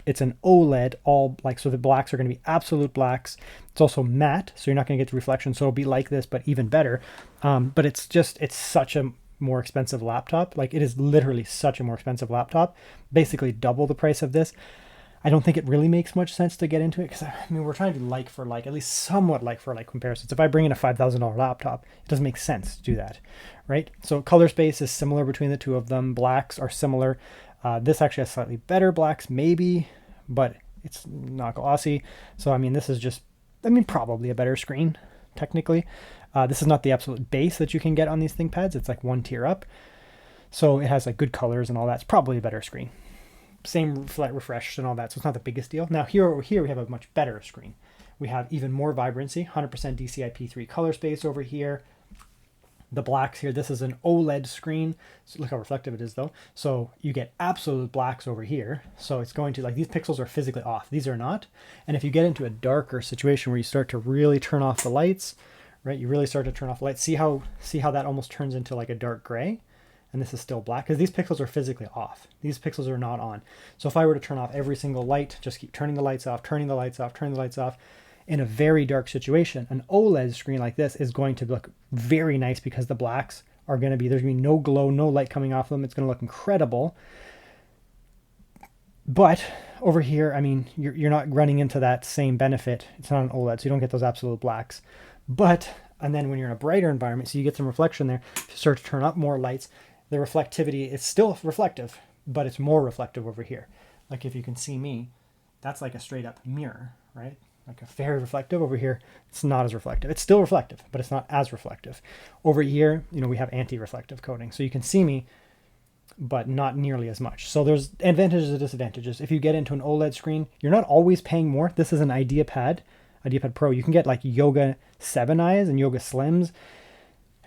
It's an OLED, all like, so the blacks are going to be absolute blacks. It's also matte, so you're not going to get the reflection. So it'll be like this, but even better. But it's such a more expensive laptop. Like, it is literally such a more expensive laptop, basically double the price of this. I don't think it really makes much sense to get into it because, I mean, we're trying to do like for like, at least somewhat like for like comparisons. If I bring in a $5,000 laptop, it doesn't make sense to do that, right? So color space is similar between the two of them. Blacks are similar. This actually has slightly better blacks, maybe, but it's not glossy. So, I mean, this is just, I mean, probably a better screen, technically. This is not the absolute base that you can get on these ThinkPads. It's like one tier up. So it has like good colors and all that. It's probably a better screen. Same refresh and all that. So it's not the biggest deal. Now over here, we have a much better screen. We have even more vibrancy, 100% DCI-P3 color space over here. The blacks here, this is an OLED screen. So look how reflective it is though. So you get absolute blacks over here. So it's going to, like, these pixels are physically off. These are not. And if you get into a darker situation where you start to really turn off the lights, right? You really start to turn off the light. See how that almost turns into like a dark gray, and this is still black because these pixels are physically off. These pixels are not on. So if I were to turn off every single light, just keep turning the lights off, turning the lights off, turning the lights off, in a very dark situation, an OLED screen like this is going to look very nice because the blacks are going to be, there's going to be no glow, no light coming off them. It's going to look incredible. But over here, I mean, you're not running into that same benefit. It's not an OLED, so you don't get those absolute blacks. But, and then when you're in a brighter environment, so you get some reflection there, if you start to turn up more lights, the reflectivity is still reflective, but it's more reflective over here. Like if you can see me, that's like a straight up mirror, right? Like a very reflective. Over here, it's not as reflective. It's still reflective, but it's not as reflective. Over here, you know, we have anti-reflective coating. So you can see me, but not nearly as much. So there's advantages and disadvantages. If you get into an OLED screen, you're not always paying more. This is an IdeaPad Pro. You can get like Yoga 7 eyes and Yoga Slims,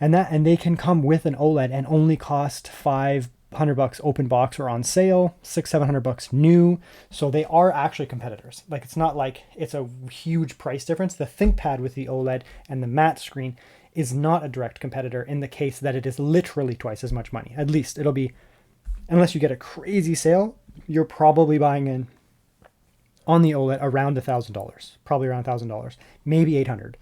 and they can come with an OLED and only cost $500 open box or on sale, $600-700 new. So they are actually competitors. Like it's not like it's a huge price difference. The ThinkPad with the OLED and the matte screen is not a direct competitor in the case that it is literally twice as much money. At least it'll be, unless you get a crazy sale, you're probably buying in on the OLED around $1,000, probably around $1,000, maybe $800.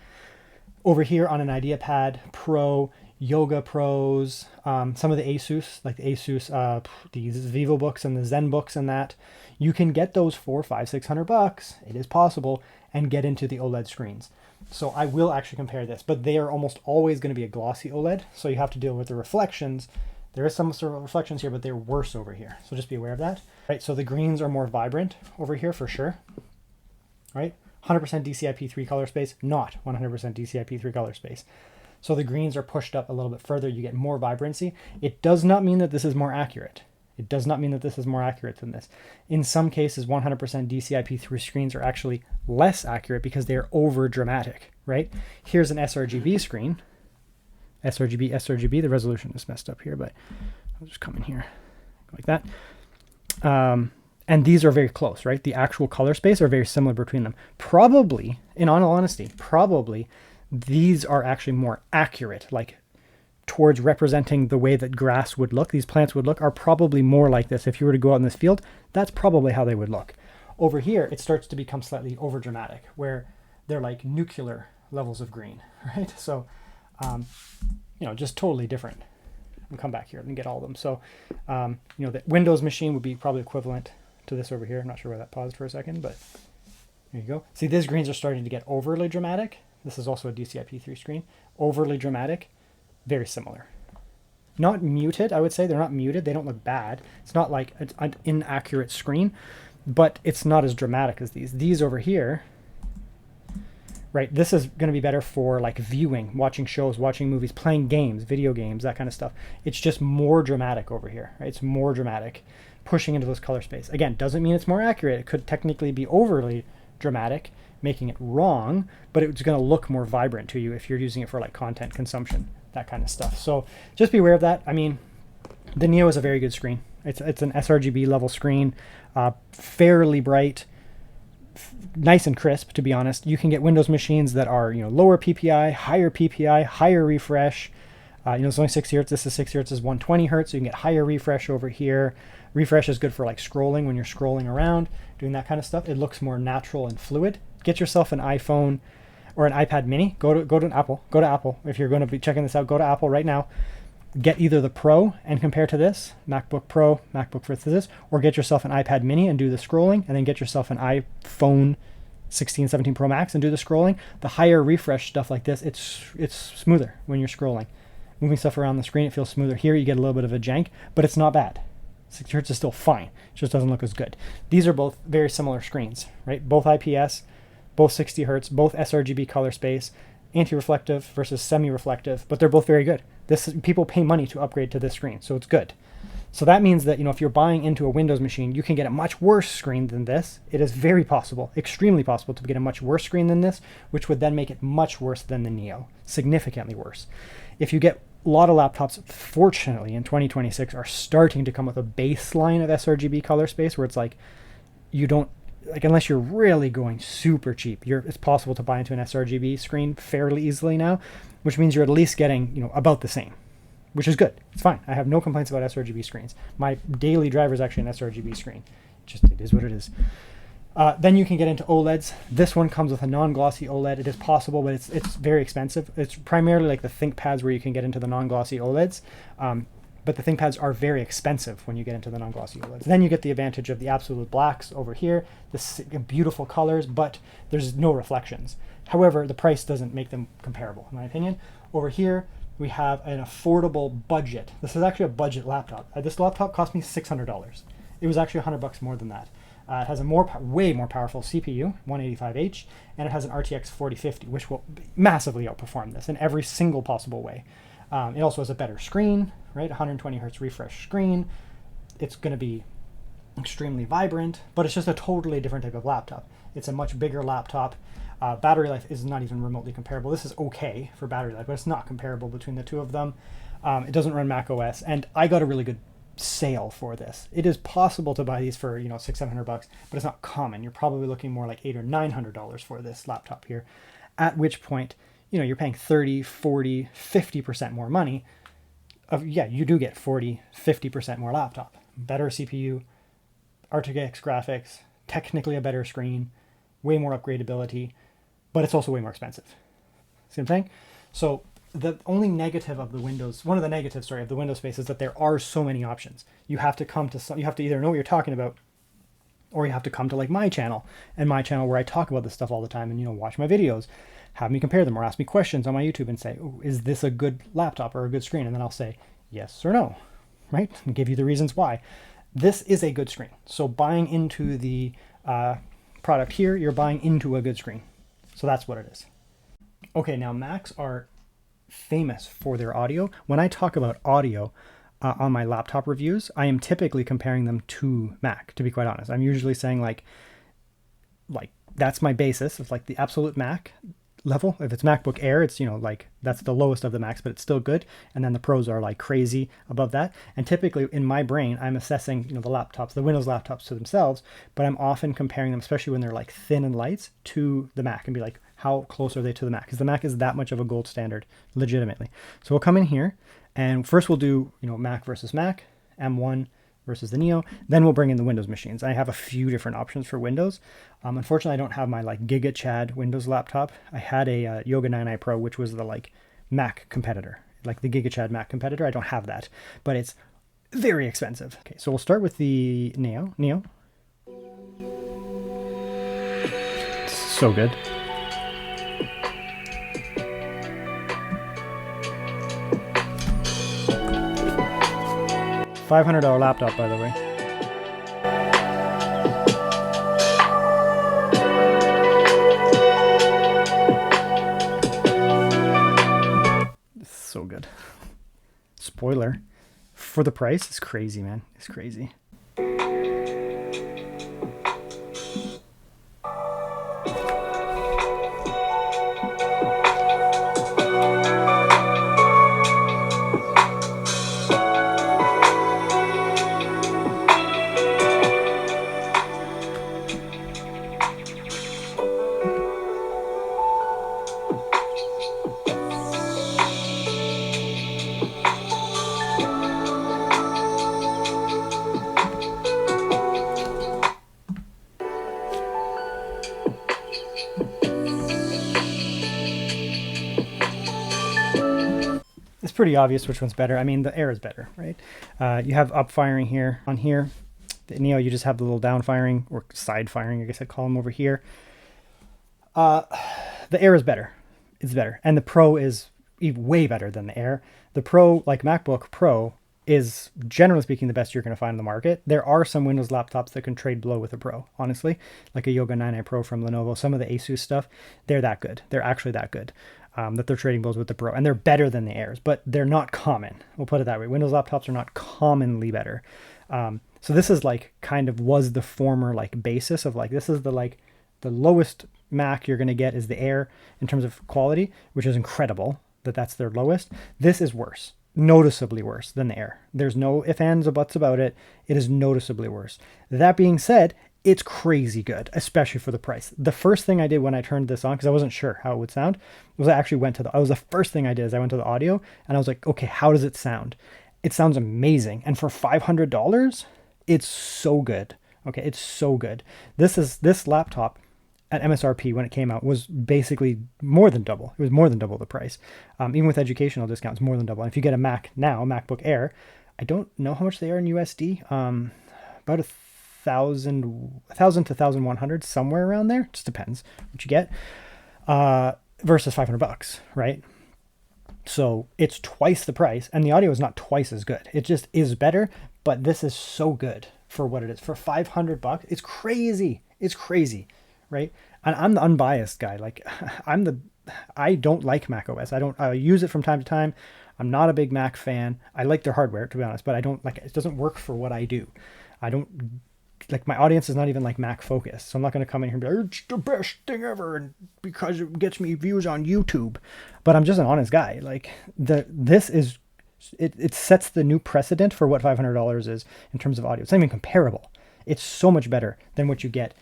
Over here on an IdeaPad Pro, Yoga Pros, some of the Asus, like the Asus, these VivoBooks and the ZenBooks and that, you can get those for $500-600. It is possible, and get into the OLED screens. So I will actually compare this, but they are almost always going to be a glossy OLED, so you have to deal with the reflections. There is some sort of reflections here, but they're worse over here. So just be aware of that. Right, so the greens are more vibrant over here for sure. Right, 100% DCI-P3 color space, not 100% DCI-P3 color space. So the greens are pushed up a little bit further. You get more vibrancy. It does not mean that this is more accurate. It does not mean that this is more accurate than this. In some cases, 100% DCI-P3 screens are actually less accurate because they're over dramatic, right? Here's an sRGB screen. sRGB, the resolution is messed up here, but I'll just come in here like that. And these are very close, right? The actual color space are very similar between them. Probably, in all honesty, probably these are actually more accurate, like towards representing the way that grass would look, these plants would look, are probably more like this. If you were to go out in this field, that's probably how they would look. Over here, it starts to become slightly over dramatic, where they're like nuclear levels of green, right? So, you know, just totally different. I'll come back here and get all of them. So, you know, the Windows machine would be probably equivalent to this over here. I'm not sure why that paused for a second, but there you go. See, these greens are starting to get overly dramatic. This is also a DCI-P3 screen. Overly dramatic, very similar. Not muted, I would say. They're not muted. They don't look bad. It's not like an inaccurate screen, but it's not as dramatic as these. These over here, right, this is going to be better for like viewing, watching shows, watching movies, playing games, video games, that kind of stuff. It's just more dramatic over here, right? It's more dramatic, pushing into this color space. Again, doesn't mean it's more accurate. It could technically be overly dramatic, making it wrong, but it's going to look more vibrant to you if you're using it for like content consumption, that kind of stuff. So just be aware of that. I mean, the Neo is a very good screen. It's an sRGB level screen, fairly bright, nice and crisp, to be honest. You can get Windows machines that are, you know, lower PPI, higher refresh. You know, it's only 60 hertz. This is 60 hertz, is 120 hertz. So you can get higher refresh over here. Refresh is good for like scrolling when you're scrolling around, doing that kind of stuff. It looks more natural and fluid. Get yourself an iPhone or an iPad mini. Go to Apple. Go to Apple. If you're going to be checking this out, go to Apple right now. Get either the Pro and compare to this, MacBook Pro, MacBook for this, or get yourself an iPad mini and do the scrolling, and then get yourself an iPhone 16, 17 Pro Max and do the scrolling. The higher refresh stuff like this, it's smoother when you're scrolling. Moving stuff around the screen, it feels smoother. Here you get a little bit of a jank, but it's not bad. 60 hertz is still fine. It just doesn't look as good. These are both very similar screens, right? Both IPS, both 60 hertz, both sRGB color space, anti-reflective versus semi-reflective, but they're both very good. People pay money to upgrade to this screen, so it's good. So that means that, you know, if you're buying into a Windows machine, you can get a much worse screen than this. It is very possible, extremely possible, to get a much worse screen than this, which would then make it much worse than the Neo, significantly worse. If you get a lot of laptops, fortunately, in 2026 are starting to come with a baseline of sRGB color space where it's like, like unless you're really going super cheap, it's possible to buy into an sRGB screen fairly easily now, which means you're at least getting, you know, about the same, which is good. It's fine. I have no complaints about sRGB screens. My daily driver is actually an sRGB screen. It is what it is. Then you can get into OLEDs. This one comes with a non-glossy OLED. It is possible, but it's very expensive. It's primarily like the ThinkPads where you can get into the non-glossy OLEDs. But the ThinkPads are very expensive when you get into the non-glossy OLEDs. Then you get the advantage of the absolute blacks over here, the beautiful colors, but there's no reflections. However, the price doesn't make them comparable, in my opinion. Over here, we have an affordable budget. This is actually a budget laptop. This laptop cost me $600. It was actually $100 more than that. It has a way more powerful CPU, 185H, and it has an RTX 4050, which will massively outperform this in every single possible way. It also has a better screen, right? 120 hertz refresh screen. It's going to be extremely vibrant, but it's just a totally different type of laptop. It's a much bigger laptop. Battery life is not even remotely comparable. This is okay for battery life, but it's not comparable between the two of them. It doesn't run Mac OS, and I got a really good sale for this. It is possible to buy these for, you know, $600-700, but it's not common. You're probably looking more like $800 or $900 for this laptop here, at which point, you know, you're paying 30, 40, 50% more money. Yeah, you do get 40, 50% more laptop. Better CPU, RTX graphics, technically a better screen, way more upgradability, but it's also way more expensive. See what I'm saying? So the only negative of the Windows, one of the negatives, sorry, of the Windows space is that there are so many options. You have to you have to either know what you're talking about, or you have to come to like my channel where I talk about this stuff all the time and, you know, watch my videos, have me compare them or ask me questions on my YouTube and say, oh, is this a good laptop or a good screen? And then I'll say yes or no, right? And give you the reasons why. This is a good screen. So buying into the product here, you're buying into a good screen. So that's what it is. Okay, now Macs are famous for their audio. When I talk about audio on my laptop reviews, I am typically comparing them to Mac, to be quite honest. I'm usually saying like that's my basis of like the absolute Mac level. If it's MacBook Air, it's, you know, like that's the lowest of the Macs, but it's still good. And then the Pros are like crazy above that. And typically in my brain, I'm assessing, you know, the laptops, the Windows laptops to themselves, but I'm often comparing them, especially when they're like thin and light, to the Mac and be like, how close are they to the Mac? Because the Mac is that much of a gold standard, legitimately. So we'll come in here and first we'll do, you know, Mac versus Mac, M1 versus the Neo. Then we'll bring in the Windows machines. I have a few different options for Windows. Unfortunately, I don't have my like Giga Chad Windows laptop. I had a Yoga 9i Pro, which was the like Mac competitor, like the Giga Chad Mac competitor. I don't have that, but it's very expensive. Okay, so we'll start with the Neo. So good. $500 laptop, by the way. So good. Spoiler, for the price, it's crazy, man. It's crazy. It's pretty obvious which one's better. I mean, the Air is better, right? You have up firing here. On here, the Neo, you just have the little down firing or side firing, I guess I'd call them over here. The Air is better. It's better. And the Pro is way better than the Air. The Pro, like MacBook Pro, is generally speaking the best you're going to find in the market. There are some Windows laptops that can trade blow with a Pro, honestly, like a Yoga 9i Pro from Lenovo. Some of the Asus stuff, they're that good. They're actually that good. That they're trading blows with the Pro, and they're better than the Airs, but they're not common. We'll put it that way. Windows laptops are not commonly better. So this is like kind of was the former like basis of like, this is the like the lowest Mac you're going to get is the Air in terms of quality, which is incredible that that's their lowest. This is worse, noticeably worse than the Air. There's no ifs, ands, or buts about it. It is noticeably worse. That being said, it's crazy good, especially for the price. The first thing I did when I turned this on, because I wasn't sure how it would sound, was I actually went to the first thing I did is I went to the audio and I was like, okay, how does it sound? It sounds amazing. And for $500, it's so good. Okay, it's so good. This laptop at MSRP when it came out was basically more than double. It was more than double the price. Even with educational discounts, more than double. And if you get a Mac now, MacBook Air, I don't know how much they are in USD. About 1,000 to 1,100, somewhere around there. Just depends what you get. Versus $500, right? So it's twice the price, and the audio is not twice as good. It just is better, but this is so good for what it is. For $500, it's crazy. It's crazy, right? And I'm the unbiased guy. Like I don't like Mac OS. I use it from time to time. I'm not a big Mac fan. I like their hardware, to be honest, but I don't like it. It doesn't work for what I do. I don't like, my audience is not even like Mac focused. So I'm not going to come in here and be like, it's the best thing ever, and because it gets me views on YouTube. But I'm just an honest guy. Like it sets the new precedent for what $500 is in terms of audio. It's not even comparable. It's so much better than what you get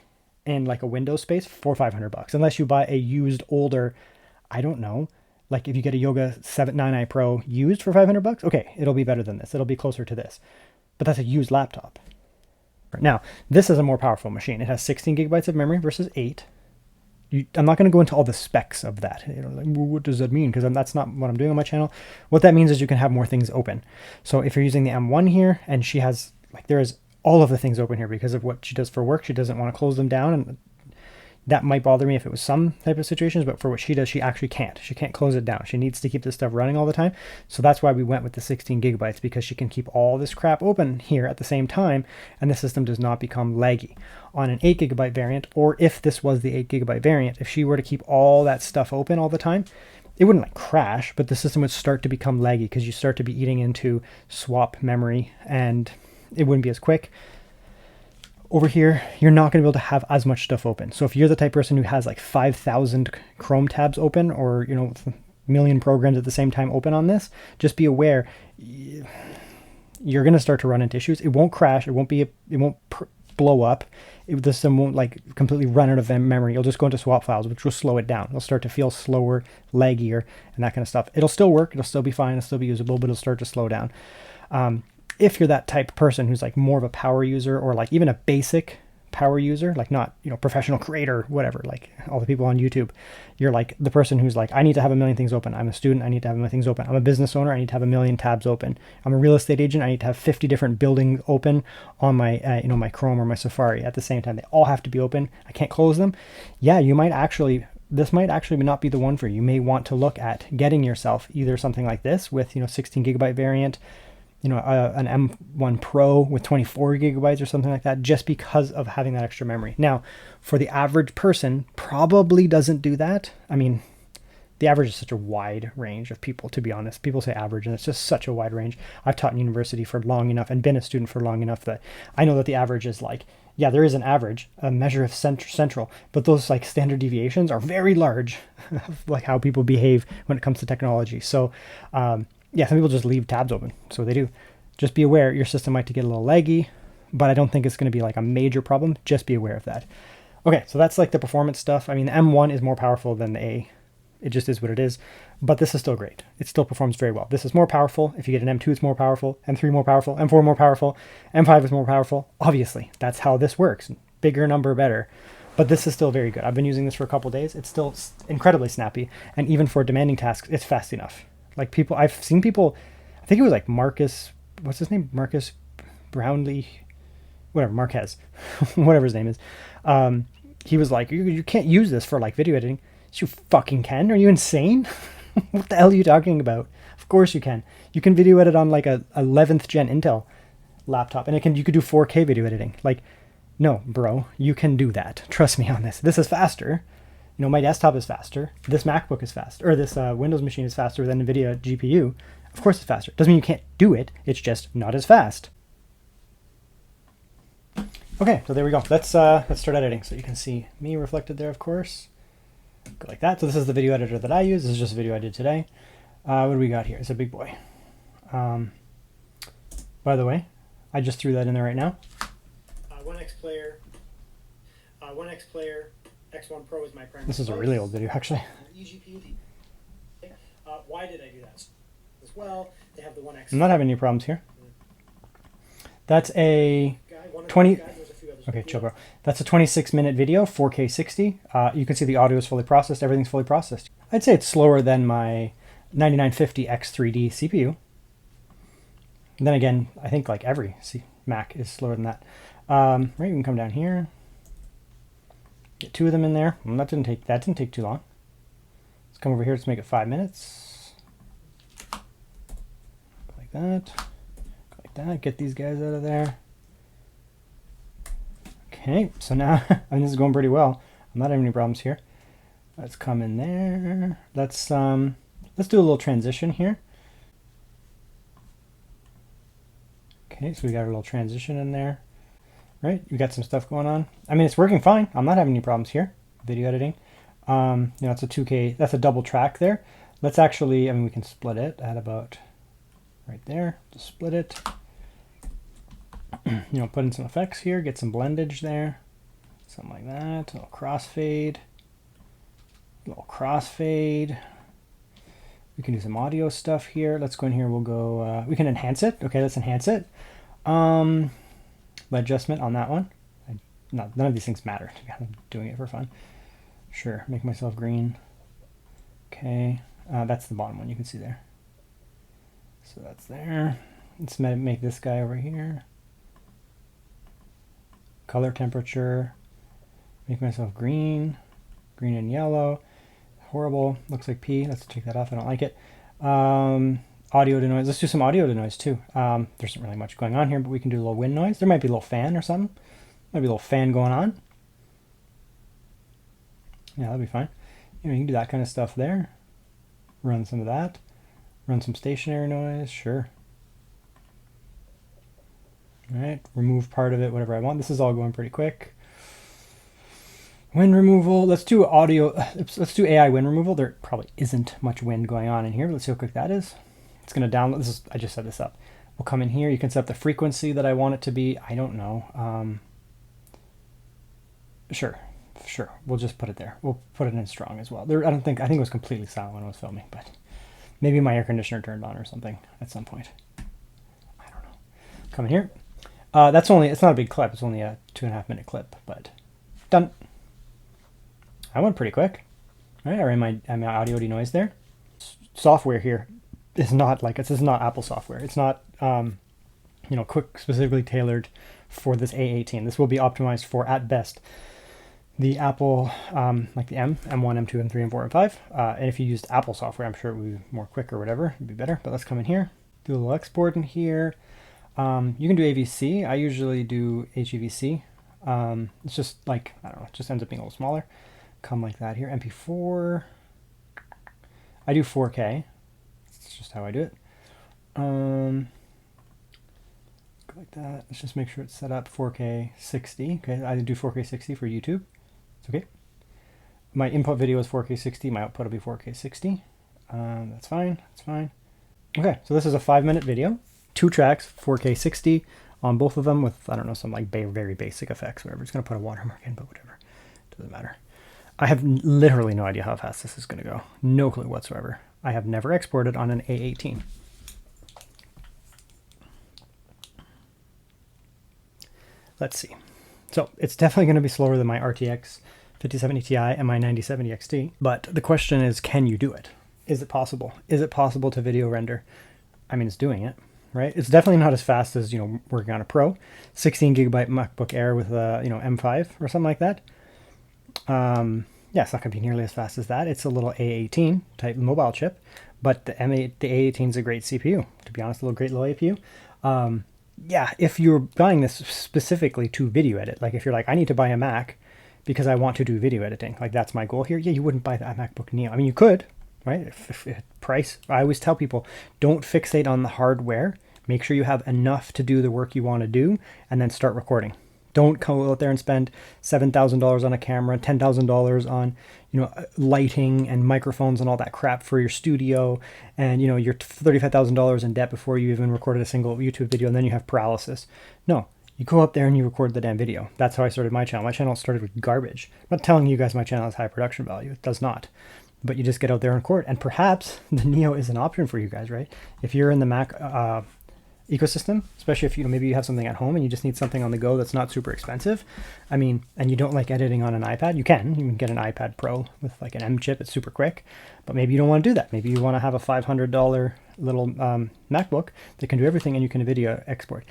in like a Windows space for $500, unless you buy a used older, I don't know, like if you get a Yoga 9i Pro used for $500, okay, it'll be better than this. It'll be closer to this, but that's a used laptop. Now, this is a more powerful machine. It has 16 gigabytes of memory versus 8. I'm not going to go into all the specs of that. Like, well, what does that mean? Because that's not what I'm doing on my channel. What that means is you can have more things open. So if you're using the M1 here, and she has, like, there is all of the things open here because of what she does for work. She doesn't want to close them down, and that might bother me if it was some type of situations, but for what she does, she actually can't. She can't close it down. She needs to keep this stuff running all the time. So that's why we went with the 16 gigabytes, because she can keep all this crap open here at the same time, and the system does not become laggy. On an 8 gigabyte variant, or if this was the 8 gigabyte variant, if she were to keep all that stuff open all the time, it wouldn't like crash, but the system would start to become laggy because you start to be eating into swap memory and it wouldn't be as quick. Over here, you're not going to be able to have as much stuff open. So if you're the type of person who has like 5,000 Chrome tabs open, or, you know, a million programs at the same time open on this, just be aware you're going to start to run into issues. It won't crash. It won't blow up. The system won't like completely run out of memory. You'll just go into swap files, which will slow it down. It'll start to feel slower, laggier, and that kind of stuff. It'll still work. It'll still be fine. It'll still be usable, but it'll start to slow down. If you're that type of person who's like more of a power user, or like even a basic power user, like not, you know, professional creator, whatever, like all the people on YouTube, you're like the person who's like, I need to have a million things open. I'm a student. I need to have a million things open. I'm a business owner. I need to have a million tabs open. I'm a real estate agent. I need to have 50 different buildings open on my, my Chrome or my Safari at the same time. They all have to be open. I can't close them. Yeah, this might actually not be the one for you. You may want to look at getting yourself either something like this with, 16 gigabyte variant, an M1 Pro with 24 gigabytes or something like that, just because of having that extra memory. Now, for the average person, probably doesn't do that. I mean, the average is such a wide range of people, to be honest. People say average, and it's just such a wide range. I've taught in university for long enough and been a student for long enough that I know that the average is like, yeah, there is an average, a measure of central, but those like standard deviations are very large, like how people behave when it comes to technology. So, yeah, some people just leave tabs open. So they do. Just be aware your system might get a little laggy, but I don't think it's going to be like a major problem. Just be aware of that. Okay, so that's like the performance stuff. I mean, the M1 is more powerful than the A. It just is what it is. But this is still great. It still performs very well. This is more powerful. If you get an M2, it's more powerful. M3 more powerful. M4 more powerful. M5 is more powerful. Obviously, that's how this works. Bigger number, better. But this is still very good. I've been using this for a couple of days. It's still incredibly snappy. And even for demanding tasks, it's fast enough. Like I've seen people, I think it was like Marcus, what's his name? Marcus Brownlee, whatever, Marquez, whatever his name is. He was like, you can't use this for like video editing. You fucking can. Are you insane? What the hell are you talking about? Of course you can. You can video edit on like a 11th gen Intel laptop, and you could do 4K video editing. Like, no, bro, you can do that. Trust me on this. This is faster. My desktop is faster. This MacBook is faster, or this Windows machine is faster than NVIDIA GPU. Of course it's faster. Doesn't mean you can't do it. It's just not as fast. Okay, so there we go. Let's start editing. So you can see me reflected there, of course. Go like that. So this is the video editor that I use. This is just a video I did today. What do we got here? It's a big boy. By the way, I just threw that in there right now. 1X player, 1X player, X1 Pro is my primary. This is a really old video, actually. Why did I do that? As well, they have the 1X. I'm not having any problems here. That's a 20. Okay, chill, bro. That's a 26-minute video, 4K 60. You can see the audio is fully processed. Everything's fully processed. I'd say it's slower than my 9950 X3D CPU. And then again, I think like every Mac is slower than that. Right, we can come down here. Get 2 of them in there. Well, that didn't take too long. Let's come over here. Let's make it 5 minutes. Like that. Like that. Get these guys out of there. Okay, so now I mean, this is going pretty well. I'm not having any problems here. Let's come in there. Let's do a little transition here. Okay, so we got a little transition in there. Right, we got some stuff going on. I mean, it's working fine. I'm not having any problems here. Video editing. You know, it's a 2K. That's a double track there. Let's actually, I mean, we can split it at about right there. Just split it. You know, put in some effects here. Get some blendage there. Something like that. A little crossfade. A little crossfade. We can do some audio stuff here. Let's go in here. We'll go. We can enhance it. Okay, let's enhance it. Adjustment on that one. None of these things matter. I'm doing it for fun. Sure, make myself green. Okay, that's the bottom one you can see there. So that's there. Let's make this guy over here. Color temperature. Make myself green. Green and yellow. Horrible. Looks like pee. Let's take that off. I don't like it. Audio to noise. Let's do some audio to noise too. There isn't really much going on here, but we can do a little wind noise. There might be a little fan or something. Might be a little fan going on. Yeah, that'll be fine. You know, you can do that kind of stuff there. Run some of that. Run some stationary noise. Sure. All right. Remove part of it, whatever I want. This is all going pretty quick. Wind removal. Let's do audio. Let's do AI wind removal. There probably isn't much wind going on in here, but let's see how quick that is. It's going to download. I just set this up. We'll come in here. You can set the frequency that I want it to be. I don't know. Sure. We'll just put it there. We'll put it in strong as well. I think it was completely silent when I was filming, but maybe my air conditioner turned on or something at some point. I don't know. Come in here. It's not a big clip. It's only a 2.5 minute clip, but done. I went pretty quick. All right, I ran my audio denoise there. Software here is not like this is not Apple software. It's not you know, specifically tailored for this A18. This will be optimized for at best the Apple like the M1, M2, M3, M4, M5. And if you used Apple software, I'm sure it would be more quick or whatever. It'd be better. But let's come in here, do a little export in here. You can do AVC. I usually do HEVC. It's just like, I don't know, it just ends up being a little smaller. Come like that here. MP4. I do 4K. That's just how I do it. Go like that. Let's just make sure it's set up 4K 60. Okay, I do 4K 60 for YouTube. It's okay. My input video is 4K 60. My output will be 4K 60. That's fine. That's fine. Okay, so this is a 5-minute video. 2 tracks, 4K 60 on both of them with, I don't know, some like very basic effects, whatever. It's going to put a watermark in, but whatever. Doesn't matter. I have literally no idea how fast this is going to go. No clue whatsoever. I have never exported on an A18. Let's see. So it's definitely going to be slower than my RTX 5070 Ti and my 9070 XT. But the question is, can you do it? Is it possible? Is it possible to video render? I mean, it's doing it, right? It's definitely not as fast as, you know, working on a Pro. 16 gigabyte MacBook Air with a, you know, M5 or something like that. Yeah, it's not going to be nearly as fast as that. It's a little A18 type mobile chip, but the A18 is a great CPU. To be honest, a great little APU. Yeah, if you're buying this specifically to video edit, like if you're like, I need to buy a Mac because I want to do video editing, like that's my goal here. Yeah, you wouldn't buy that MacBook Neo. I mean, you could, right? If price. I always tell people, don't fixate on the hardware. Make sure you have enough to do the work you want to do, and then start recording. Don't go out there and spend $7,000 on a camera, $10,000 on, you know, lighting and microphones and all that crap for your studio, and, you know, you're $35,000 in debt before you even recorded a single YouTube video, and then you have paralysis. No, You go up there and you record the damn video. That's how I started my channel. My channel started with garbage. I'm not telling you guys my channel has high production value. It does not. But you just get out there and record. And perhaps the Neo is an option for you guys, right? If you're in the Mac ecosystem, especially if maybe you have something at home and you just need something on the go that's not super expensive. I mean, and you don't like editing on an iPad, you can get an iPad Pro with like an M chip. It's super quick, but maybe you don't want to do that. Maybe you want to have a $500 little MacBook that can do everything and you can video export.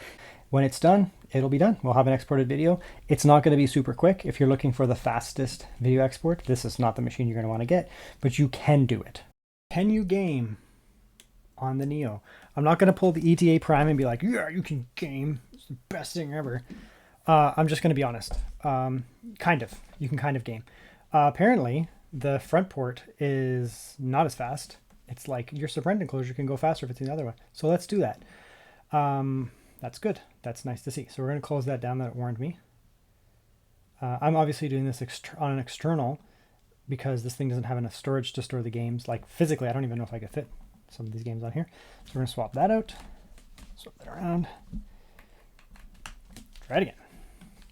When it's done, it'll be done. We'll have an exported video. It's not going to be super quick. If you're looking for the fastest video export, this is not the machine you're going to want to get, but you can do it. Can you game on the Neo? I'm not going to pull the ETA Prime and be like, yeah, you can game. It's the best thing ever. I'm just going to be honest. Kind of. You can kind of game. Apparently, the front port is not as fast. It's like your Sprint enclosure can go faster if it's the other one. So let's do that. That's good. That's nice to see. So we're going to close that down. That warned me. I'm obviously doing this on an external because this thing doesn't have enough storage to store the games. Like physically, I don't even know if I could fit some of these games on here. So we're going to swap that out. Swap that around. Try it again.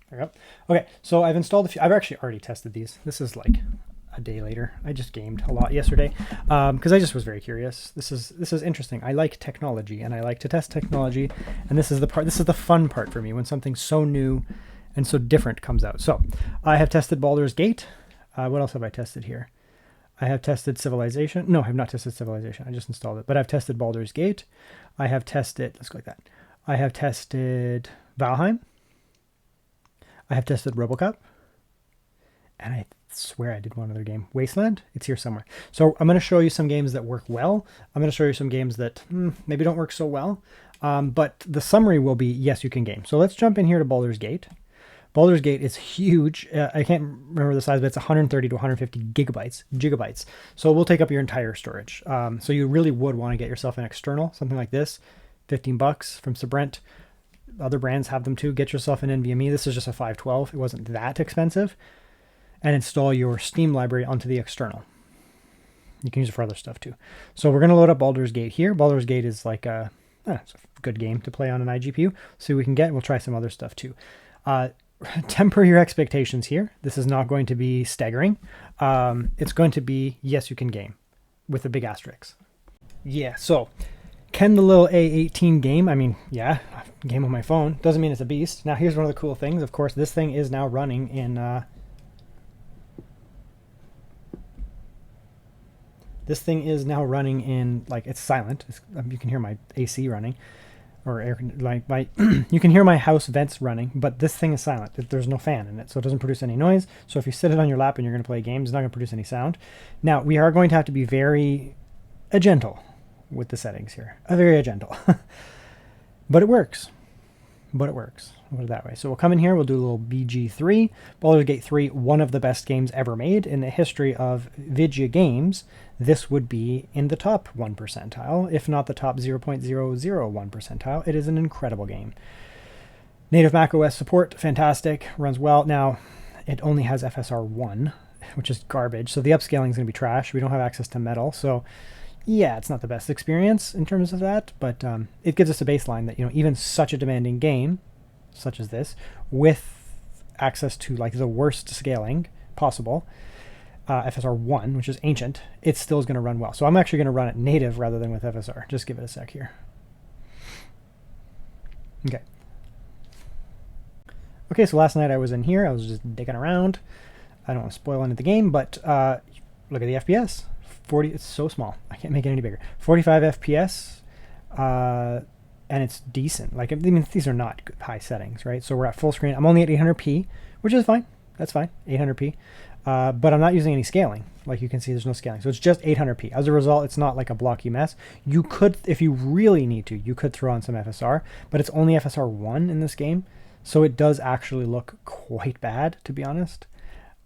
There we go. Okay, so I've installed a few. I've actually already tested these. This is like a day later. I just gamed a lot yesterday because I just was very curious. This is interesting. I like technology and I like to test technology, and this is the fun part for me when something so new and so different comes out. So I have tested Baldur's Gate. What else have I tested here? I have tested Civilization. No, I have not tested Civilization. I just installed it, but I've tested Baldur's Gate. I have tested, let's go like that. I have tested Valheim. I have tested Robocop. And I swear I did one other game. Wasteland? It's here somewhere. So I'm going to show you some games that work well. I'm going to show you some games that maybe don't work so well. But the summary will be, yes, you can game. So let's jump in here to Baldur's Gate. Baldur's Gate is huge. I can't remember the size, but it's 130 to 150 gigabytes. So it will take up your entire storage. So you really would want to get yourself an external, something like this, $15 from Sprint. Other brands have them too. Get yourself an NVMe. This is just a 512. It wasn't that expensive. And install your Steam library onto the external. You can use it for other stuff too. So we're going to load up Baldur's Gate here. Baldur's Gate is like it's a good game to play on an iGPU. See what we can get. We'll try some other stuff too. Temper your expectations here. This is not going to be staggering. It's going to be, yes, you can game with a big asterisk. Yeah, so can the little A18 game? I mean, yeah, game on my phone. Doesn't mean it's a beast. Now, here's one of the cool things. Of course, this thing is now running in... like, it's silent. You can hear my AC running. Or air, like you can hear my house vents running, but this thing is silent. There's no fan in it, so it doesn't produce any noise. So if you sit it on your lap and you're going to play games, it's not going to produce any sound. Now, we are going to have to be very gentle with the settings here. Very gentle. But it works. But it works. We'll put it that way. So we'll come in here, we'll do a little BG3. Baldur's Gate 3, one of the best games ever made. In the history of video games, this would be in the top 1 percentile, if not the top 0.001 percentile. It is an incredible game. Native macOS support, fantastic, runs well. Now, it only has FSR 1, which is garbage, so the upscaling is going to be trash. We don't have access to Metal, so yeah, it's not the best experience in terms of that, but it gives us a baseline that, even such a demanding game, such as this, with access to like the worst scaling possible, FSR 1, which is ancient, it still is going to run well. So I'm actually going to run it native rather than with FSR. Just give it a sec here. Okay, so last night I was in here. I was just digging around. I don't want to spoil any of the game, but look at the FPS. 40, it's so small. I can't make it any bigger. 45 FPS, and it's decent. Like, I mean, these are not good, high settings, right? So we're at full screen. I'm only at 800p, which is fine. That's fine, 800p. But I'm not using any scaling. Like you can see, there's no scaling. So it's just 800p. As a result, it's not like a blocky mess. You could, if you really need to, you could throw on some FSR, but it's only FSR 1 in this game. So it does actually look quite bad, to be honest.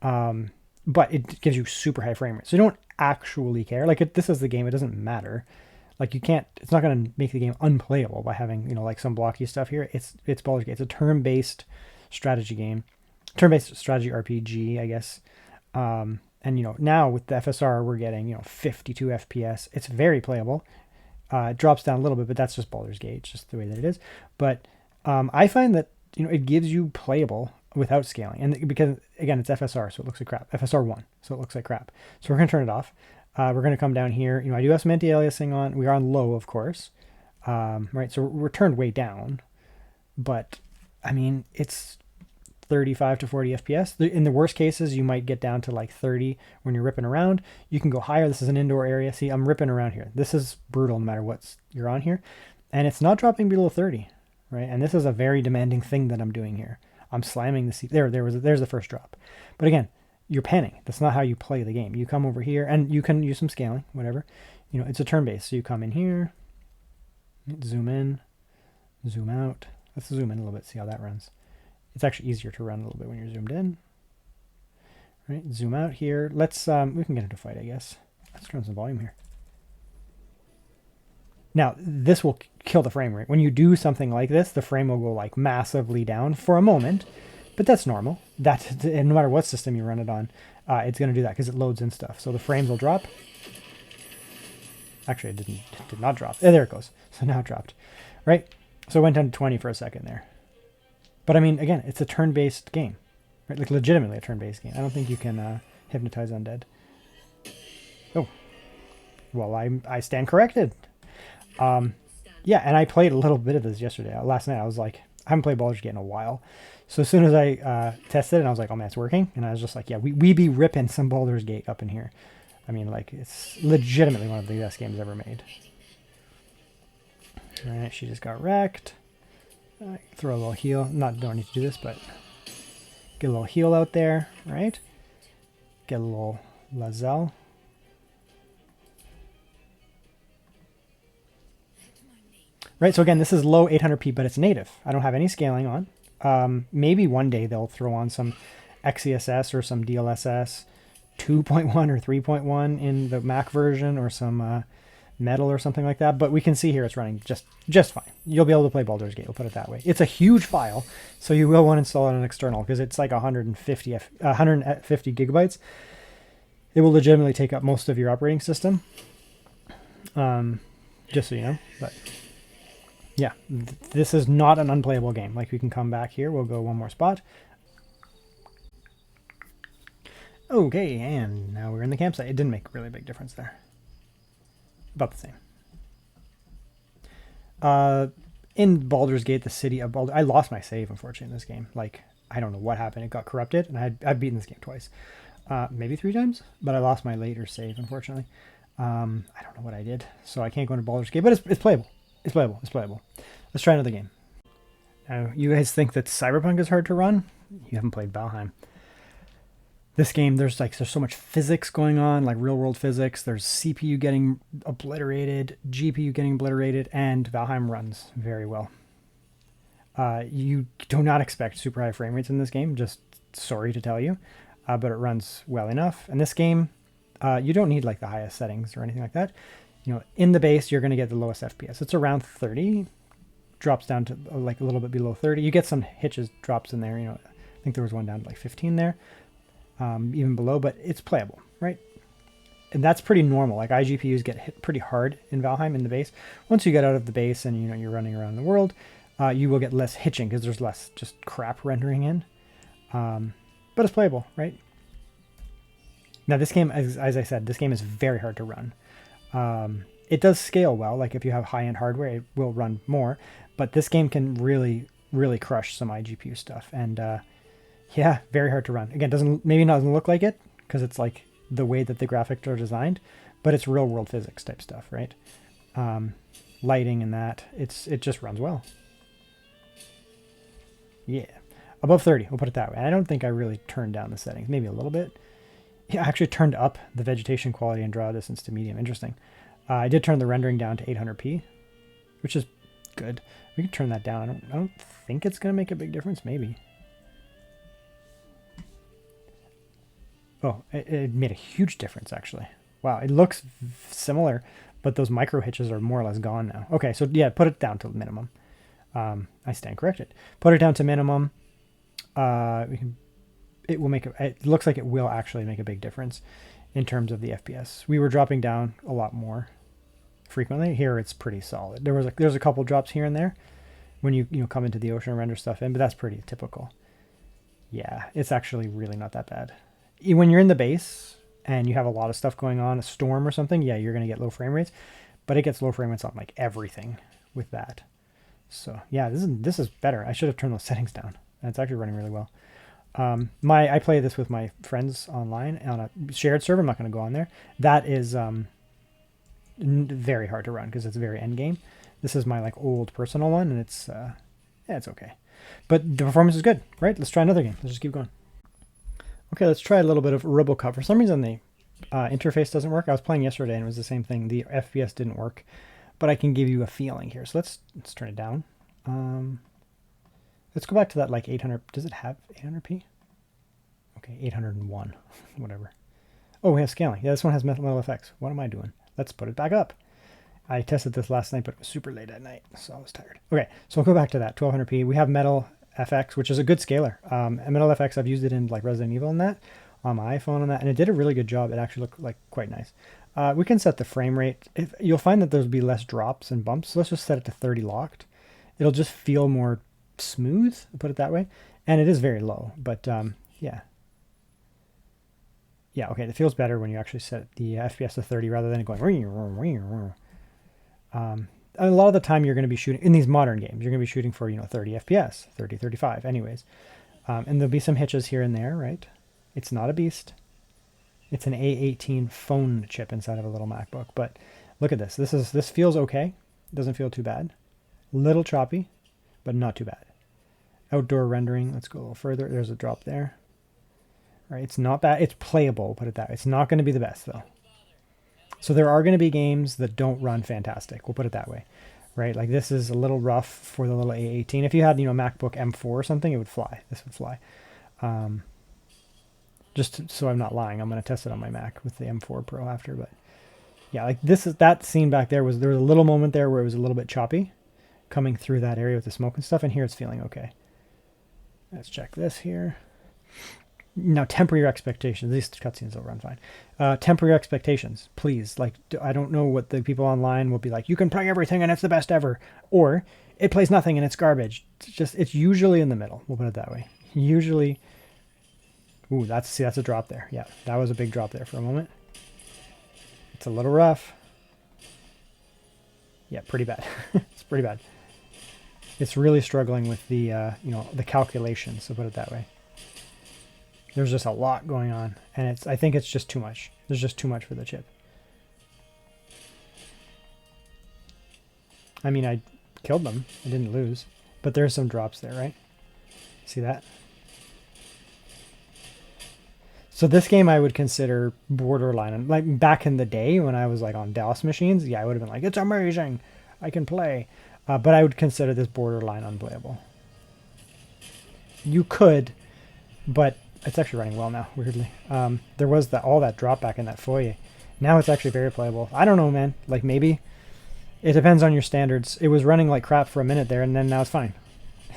But it gives you super high frame rate. So you don't actually care. Like, this is the game. It doesn't matter. Like, you can't, it's not going to make the game unplayable by having, like some blocky stuff here. It's Baldur's Gate. It's a turn-based strategy game. Turn-based strategy RPG, I guess. And, now with the FSR, we're getting, 52 FPS. It's very playable. It drops down a little bit, but that's just Baldur's Gate. It's just the way that it is. But I find that, it gives you playable without scaling. And because, again, it's FSR, so it looks like crap. FSR1, so it looks like crap. So we're going to turn it off. We're going to come down here. I do have some anti-aliasing on. We are on low, of course. Right, so we're turned way down. But, I mean, it's 35 to 40 FPS. In the worst cases, you might get down to like 30 when you're ripping around. You can go higher. This is an indoor area. See, I'm ripping around here. This is brutal no matter what you're on here. And it's not dropping below 30, right? And this is a very demanding thing that I'm doing here. I'm slamming the seat. There's the first drop. But again, you're panning. That's not how you play the game. You come over here, and you can use some scaling, whatever. It's a turn-based. So you come in here, zoom in, zoom out. Let's zoom in a little bit, see how that runs. It's actually easier to run a little bit when you're zoomed in. Right, zoom out here. Let's, we can get into a fight, I guess. Let's turn some volume here. Now, this will kill the frame rate. When you do something like this, the frame will go like massively down for a moment, but that's normal. And no matter what system you run it on, it's going to do that because it loads in stuff. So the frames will drop. Actually, it did not drop. There it goes. So now it dropped, right? So it went down to 20 for a second there. But I mean, again, it's a turn-based game, right? Like legitimately a turn-based game. I don't think you can hypnotize undead. Oh, well, I stand corrected. Yeah, and I played a little bit of this yesterday. Last night, I was like, I haven't played Baldur's Gate in a while. So as soon as I tested it, and I was like, oh man, it's working. And I was just like, yeah, we be ripping some Baldur's Gate up in here. I mean, like, it's legitimately one of the best games ever made. All right, she just got wrecked. Throw a little heal. Don't need to do this, but get a little heal out there, right? Get a little Lazel. Right, so again, this is low 800p, but it's native. I don't have any scaling on. Maybe one day they'll throw on some XeSS or some DLSS 2.1 or 3.1 in the Mac version, or some Metal or something like that. But we can see here it's running just fine. You'll be able to play Baldur's Gate, we'll put it that way. It's a huge file, so you will want to install it on an external because it's like 150 gigabytes. It will legitimately take up most of your operating system. Just so you know, but yeah, this is not an unplayable game. Like, we can come back here. We'll go one more spot. Okay, and now we're in the campsite. It didn't make a really big difference there. About the same. In Baldur's Gate, the city of Baldur, I lost my save, unfortunately, in this game. Like, I don't know what happened. It got corrupted, and I've beaten this game twice. Maybe 3 times, but I lost my later save, unfortunately. I don't know what I did, so I can't go into Baldur's Gate, but it's playable. It's playable. It's playable. Let's try another game. Now, you guys think that Cyberpunk is hard to run? You haven't played Valheim. This game, there's so much physics going on, like real world physics. There's CPU getting obliterated, GPU getting obliterated, and Valheim runs very well. You do not expect super high frame rates in this game, just sorry to tell you, but it runs well enough. And this game, you don't need like the highest settings or anything like that. In the base, you're going to get the lowest FPS. It's around 30, drops down to like a little bit below 30. You get some hitches, drops in there. I think there was one down to like 15 there, even below, but it's playable, right? And that's pretty normal. Like, iGPUs get hit pretty hard in Valheim in the base. Once you get out of the base and you're running around the world, you will get less hitching because there's less just crap rendering in. But it's playable, right? Now, this game, as I said, this game is very hard to run. It does scale well. Like, if you have high-end hardware, it will run more. But this game can really, really crush some iGPU stuff. And yeah, very hard to run. Again, doesn't look like it because it's like the way that the graphics are designed, but it's real-world physics type stuff, right? Lighting and that, it just runs well. Yeah, above 30. We'll put it that way. I don't think I really turned down the settings. Maybe a little bit. Yeah, I actually turned up the vegetation quality and draw distance to medium. Interesting. I did turn the rendering down to 800p, which is good. We can turn that down. I don't think it's going to make a big difference. Maybe. Oh, it made a huge difference, actually. Wow, it looks similar, but those micro hitches are more or less gone now. Okay, so yeah, put it down to minimum. I stand corrected. Put it down to minimum. It will make it looks like it will actually make a big difference in terms of the FPS. We were dropping down a lot more frequently. Here it's pretty solid. There's a couple drops here and there, when you come into the ocean and render stuff in, but that's pretty typical. Yeah, it's actually really not that bad. When you're in the base and you have a lot of stuff going on, a storm or something, yeah, you're going to get low frame rates, but it gets low frame rates on like everything with that. So yeah, this is better. I should have turned those settings down, and it's actually running really well. I play this with my friends online on a shared server. I'm not going to go on there. That is very hard to run because it's very end game. This is my like old personal one, and it's yeah, it's okay, but the performance is good, right? Let's try another game. Let's just keep going. Okay, let's try a little bit of Robocop. For some reason, the interface doesn't work. I was playing yesterday, and it was the same thing. The FPS didn't work, but I can give you a feeling here. So let's turn it down. Let's go back to that like 800. Does it have 800p? Okay, 801, whatever. Oh, we have scaling. Yeah, this one has metal effects. What am I doing? Let's put it back up. I tested this last night, but it was super late at night, so I was tired. Okay, so we'll go back to that 1200p. We have metal FX, which is a good scaler. And metal FX, I've used it in like Resident Evil and that on my iPhone and that, and it did a really good job. It actually looked like quite nice. We can set the frame rate. You'll find that there'll be less drops and bumps. So let's just set it to 30 locked. It'll just feel more smooth, put it that way. And it is very low, but yeah. Yeah, okay, it feels better when you actually set the FPS to 30 rather than going. A lot of the time you're going to be shooting in these modern games. You're going to be shooting for 30 FPS, 30, 35, anyways. And there'll be some hitches here and there, right? It's not a beast. It's an A18 phone chip inside of a little MacBook. But look at this. This feels okay. It doesn't feel too bad. Little choppy, but not too bad. Outdoor rendering. Let's go a little further. There's a drop there. Right, it's not bad. It's playable, put it that way. It's not going to be the best, though. So there are going to be games that don't run fantastic. We'll put it that way, right? Like this is a little rough for the little A18. If you had, MacBook M4 or something, it would fly. This would fly. Just so I'm not lying, I'm going to test it on my Mac with the M4 Pro after. But yeah, like that scene back there was a little moment there where it was a little bit choppy coming through that area with the smoke and stuff. And here it's feeling okay. Let's check this here. Now, temper your expectations. These cutscenes will run fine. Temper your expectations, please. Like, I don't know what the people online will be like. You can play everything and it's the best ever. Or, it plays nothing and it's garbage. It's usually in the middle. We'll put it that way. Usually. Ooh, that's a drop there. Yeah, that was a big drop there for a moment. It's a little rough. Yeah, pretty bad. It's pretty bad. It's really struggling with the, the calculations, so put it that way. There's just a lot going on, and I think it's just too much. There's just too much for the chip. I mean, I killed them. I didn't lose, but there's some drops there, right? See that? So this game I would consider borderline. Like back in the day when I was like on DOS machines, yeah, I would have been like, it's amazing, I can play. But I would consider this borderline unplayable. You could, but it's actually running well now, weirdly. There was all that drop back in that foyer. Now it's actually very playable. I don't know, man. Like maybe it depends on your standards. It was running like crap for a minute there, and then now it's fine.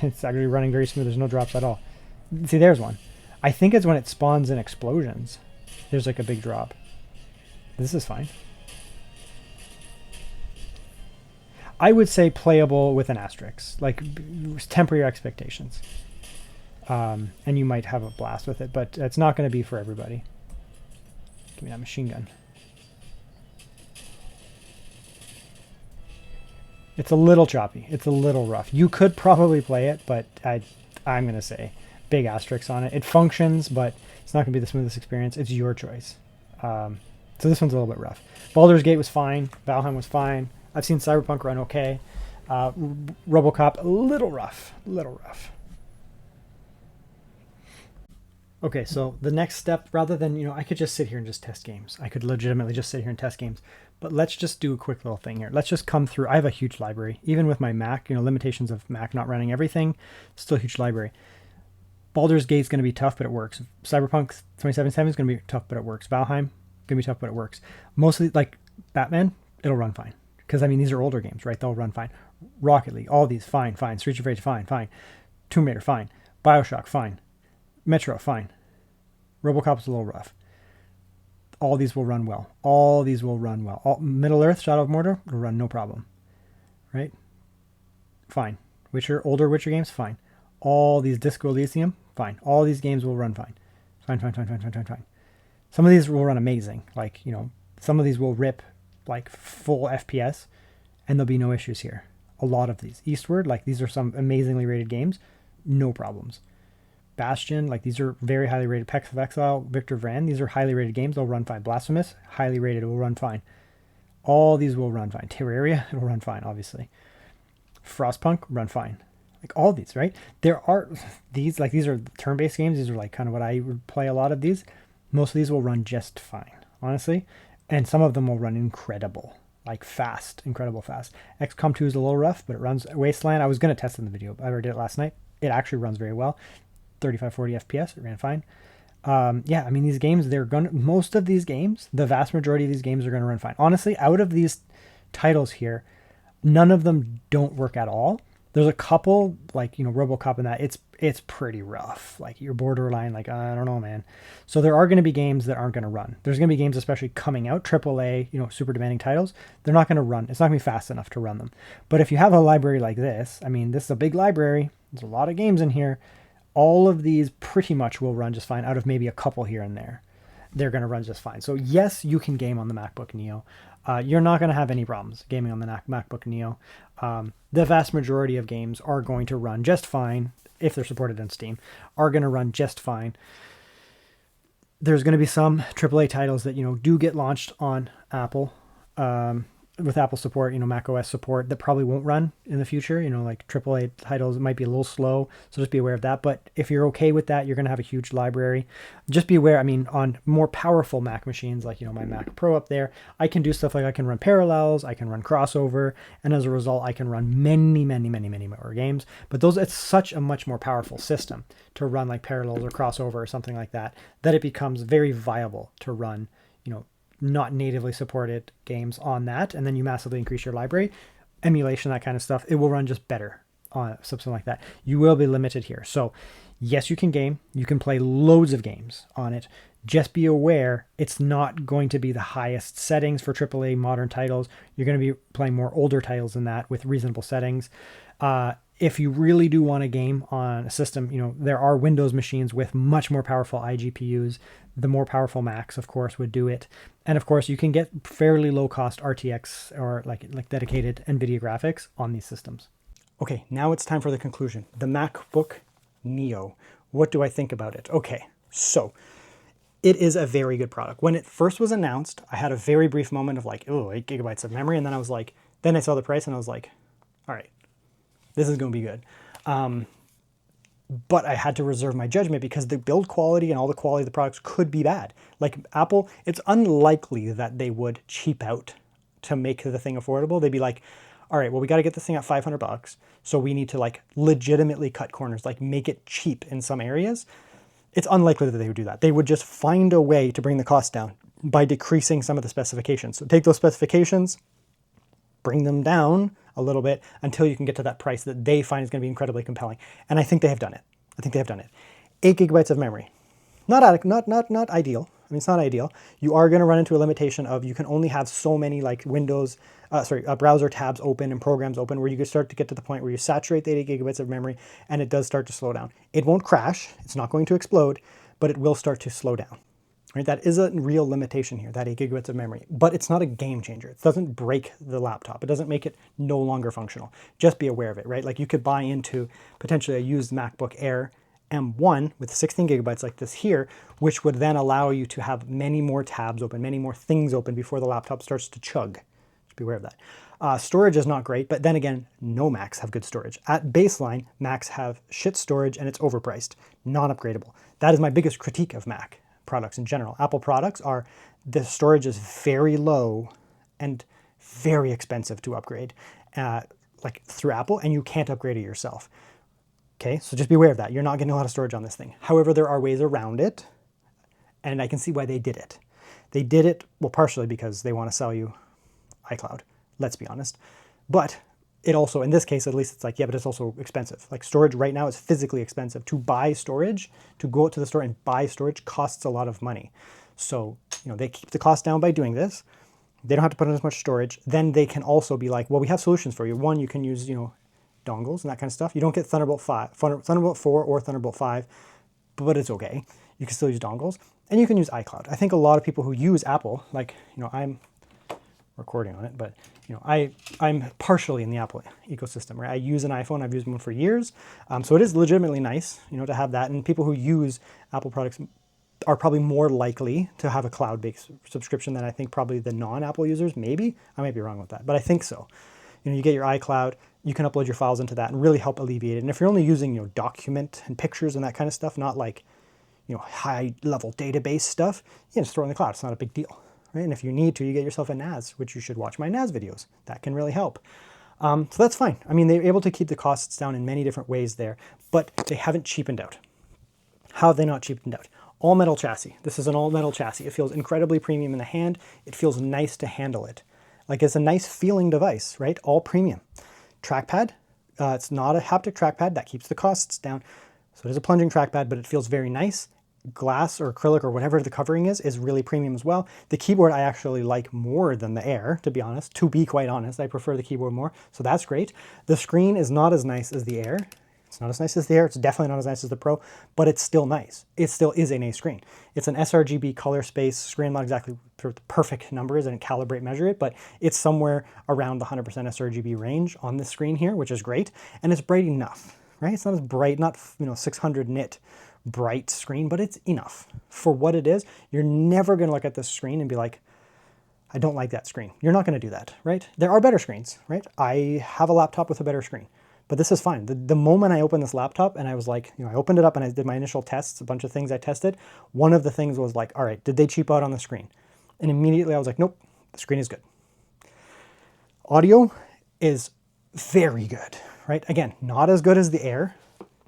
It's actually running very smooth. There's no drops at all. See, there's one. I think it's when it spawns in explosions. There's like a big drop. This is fine. I would say playable with an asterisk. Like temper your expectations. And you might have a blast with it, but it's not going to be for everybody. Give me that machine gun. It's a little choppy. It's a little rough. You could probably play it, but I'm going to say big asterisks on it. It functions, but it's not going to be the smoothest experience. It's your choice. So this one's a little bit rough. Baldur's Gate was fine. Valheim was fine. I've seen Cyberpunk run okay. Robocop, a little rough. Little rough. Okay, so the next step, rather than, I could just sit here and just test games. I could legitimately just sit here and test games. But let's just do a quick little thing here. Let's just come through. I have a huge library. Even with my Mac, limitations of Mac not running everything, still a huge library. Baldur's Gate is going to be tough, but it works. Cyberpunk 2077 is going to be tough, but it works. Valheim, going to be tough, but it works. Mostly, like Batman, it'll run fine. Because, these are older games, right? They'll run fine. Rocket League, all these, fine. Streets of Rage, fine. Tomb Raider, fine. Bioshock, fine. Metro, fine. Robocop's a little rough. All these will run well. Middle Earth, Shadow of Mordor, will run no problem. Right? Fine. Witcher, older Witcher games, fine. All these Disco Elysium, fine. All these games will run fine. Fine, fine, fine, fine, fine, fine, fine. Some of these will run amazing. Like, some of these will rip like full FPS and there'll be no issues here. A lot of these. Eastward, like these are some amazingly rated games. No problems. Bastion, like these are very highly rated. Pax of Exile, Victor Vran, these are highly rated games. They'll run fine. Blasphemous, highly rated. It will run fine. All these will run fine. Terraria, it will run fine, obviously. Frostpunk, run fine. Like all these, right? There are these, like these are turn-based games. These are like kind of what I would play a lot of these. Most of these will run just fine, honestly. And some of them will run incredible, like fast, incredible fast. XCOM 2 is a little rough, but it runs. Wasteland, I was going to test in the video. I already did it last night. It actually runs very well. 35, 40 FPS, it ran fine. Yeah, I mean, these games, most of these games, the vast majority of these games are going to run fine. Honestly, out of these titles here, none of them don't work at all. There's a couple, like, Robocop and that, it's pretty rough. Like, you're borderline, like, I don't know, man. So there are going to be games that aren't going to run. There's going to be games, especially coming out, AAA, super demanding titles. They're not going to run. It's not going to be fast enough to run them. But if you have a library like this, I mean, this is a big library. There's a lot of games in here. All of these pretty much will run just fine out of maybe a couple here and there. They're going to run just fine. So yes, you can game on the MacBook Neo. You're not going to have any problems gaming on the MacBook Neo. The vast majority of games are going to run just fine, if they're supported on Steam, are going to run just fine. There's going to be some AAA titles that, do get launched on Apple, with Apple support, Mac OS support, that probably won't run in the future. Like AAA titles might be a little slow, so just be aware of that. But if you're okay with that, you're going to have a huge library. Just be aware, I mean, on more powerful Mac machines, like, my Mac Pro up there, I can do stuff like I can run Parallels, I can run Crossover, and as a result, I can run many, many, many, many more games. But it's such a much more powerful system to run like Parallels or Crossover or something like that, that it becomes very viable to run, not natively supported games on that, and then you massively increase your library, emulation, that kind of stuff. It will run just better on something like that. You will be limited here. So yes, you can game. You can play loads of games on it. Just be aware it's not going to be the highest settings for AAA modern titles. You're going to be playing more older titles than that with reasonable settings. If you really do want a game on a system, there are Windows machines with much more powerful iGPUs. The more powerful Macs, of course, would do it. And of course, you can get fairly low cost RTX or like dedicated NVIDIA graphics on these systems. Okay, now it's time for the conclusion. The MacBook Neo. What do I think about it? Okay, so it is a very good product. When it first was announced, I had a very brief moment of like, oh, 8 gigabytes of memory. And then then I saw the price and I was like, all right, this is going to be good. But I had to reserve my judgment because the build quality and all the quality of the products could be bad. Like Apple, it's unlikely that they would cheap out to make the thing affordable. They'd be like, all right, well, we got to get this thing at $500. So we need to like legitimately cut corners, like make it cheap in some areas. It's unlikely that they would do that. They would just find a way to bring the cost down by decreasing some of the specifications. So take those specifications, bring them down a little bit until you can get to that price that they find is going to be incredibly compelling. And I think they have done it. 8 gigabytes of memory. Not ideal. I mean, it's not ideal. You are going to run into a limitation of you can only have so many like browser tabs open and programs open, where you can start to get to the point where you saturate the 8 gigabytes of memory and it does start to slow down. It won't crash. It's not going to explode, but it will start to slow down. Right? That is a real limitation here, that 8 gigabytes of memory, but it's not a game changer. It doesn't break the laptop. It doesn't make it no longer functional. Just be aware of it, right? Like you could buy into potentially a used MacBook Air M1 with 16 gigabytes like this here, which would then allow you to have many more tabs open, many more things open before the laptop starts to chug. Just be aware of that. Storage is not great, but then again, no Macs have good storage. At baseline, Macs have shit storage and it's overpriced, non-upgradable. That is my biggest critique of Mac products in general. Apple products are, the storage is very low and very expensive to upgrade like through Apple, and you can't upgrade it yourself. Okay, so just be aware of that. You're not getting a lot of storage on this thing. However, there are ways around it, and I can see why they did it. They did it, well, partially because they want to sell you iCloud, let's be honest. But it also, in this case at least, it's like, yeah, but it's also expensive. Like storage right now is physically expensive. To buy storage, to go out to the store and buy storage costs a lot of money. So, they keep the cost down by doing this. They don't have to put in as much storage. Then they can also be like, well, we have solutions for you. One, you can use, dongles and that kind of stuff. You don't get Thunderbolt 4 or Thunderbolt 5, but it's okay. You can still use dongles, and you can use iCloud. I think a lot of people who use Apple, like, you know, I'm recording on it, but you know, I'm partially in the Apple ecosystem, right? I use an iPhone, I've used one for years. So it is legitimately nice, you know, to have that. And people who use Apple products are probably more likely to have a cloud-based subscription than I think probably the non-Apple users. Maybe, I might be wrong with that, but I think so. You know, you get your iCloud, you can upload your files into that and really help alleviate it. And if you're only using, you know, document and pictures and that kind of stuff, not like, you know, high-level database stuff, you can just throw it in the cloud. It's not a big deal. Right? And if you need to, you get yourself a NAS, which you should watch my NAS videos. That can really help. So that's fine. I mean, they're able to keep the costs down in many different ways there, but they haven't cheapened out. How have they not cheapened out? All metal chassis. This is an all metal chassis. It feels incredibly premium in the hand. It feels nice to handle it. Like, it's a nice feeling device, right? All premium. Trackpad. It's not a haptic trackpad. That keeps the costs down. So it is a plunging trackpad, but it feels very nice. Glass or acrylic or whatever the covering is really premium as well. The keyboard I actually like more than the Air, to be honest. To be quite honest, I prefer the keyboard more, so that's great. The screen is not as nice as the Air. It's not as nice as the Air. It's definitely not as nice as the Pro, but it's still nice. It still is a nice screen. It's an sRGB color space screen. I'm not exactly sure what the perfect number is. I didn't calibrate measure it, but it's somewhere around the 100% sRGB range on this screen here, which is great. And it's bright enough, right? It's not as bright, not, you know, 600 nit bright screen, but it's enough for what it is. You're never going to look at this screen and be like, I don't like that screen. You're not going to do that, right? There are better screens, right? I have a laptop with a better screen, but this is fine. The moment I opened this laptop and I was like, you know, I opened it up and I did my initial tests, a bunch of things I tested. One of the things was like, all right, did they cheap out on the screen? And immediately I was like, nope, the screen is good. Audio is very good, right? Again, not as good as the Air.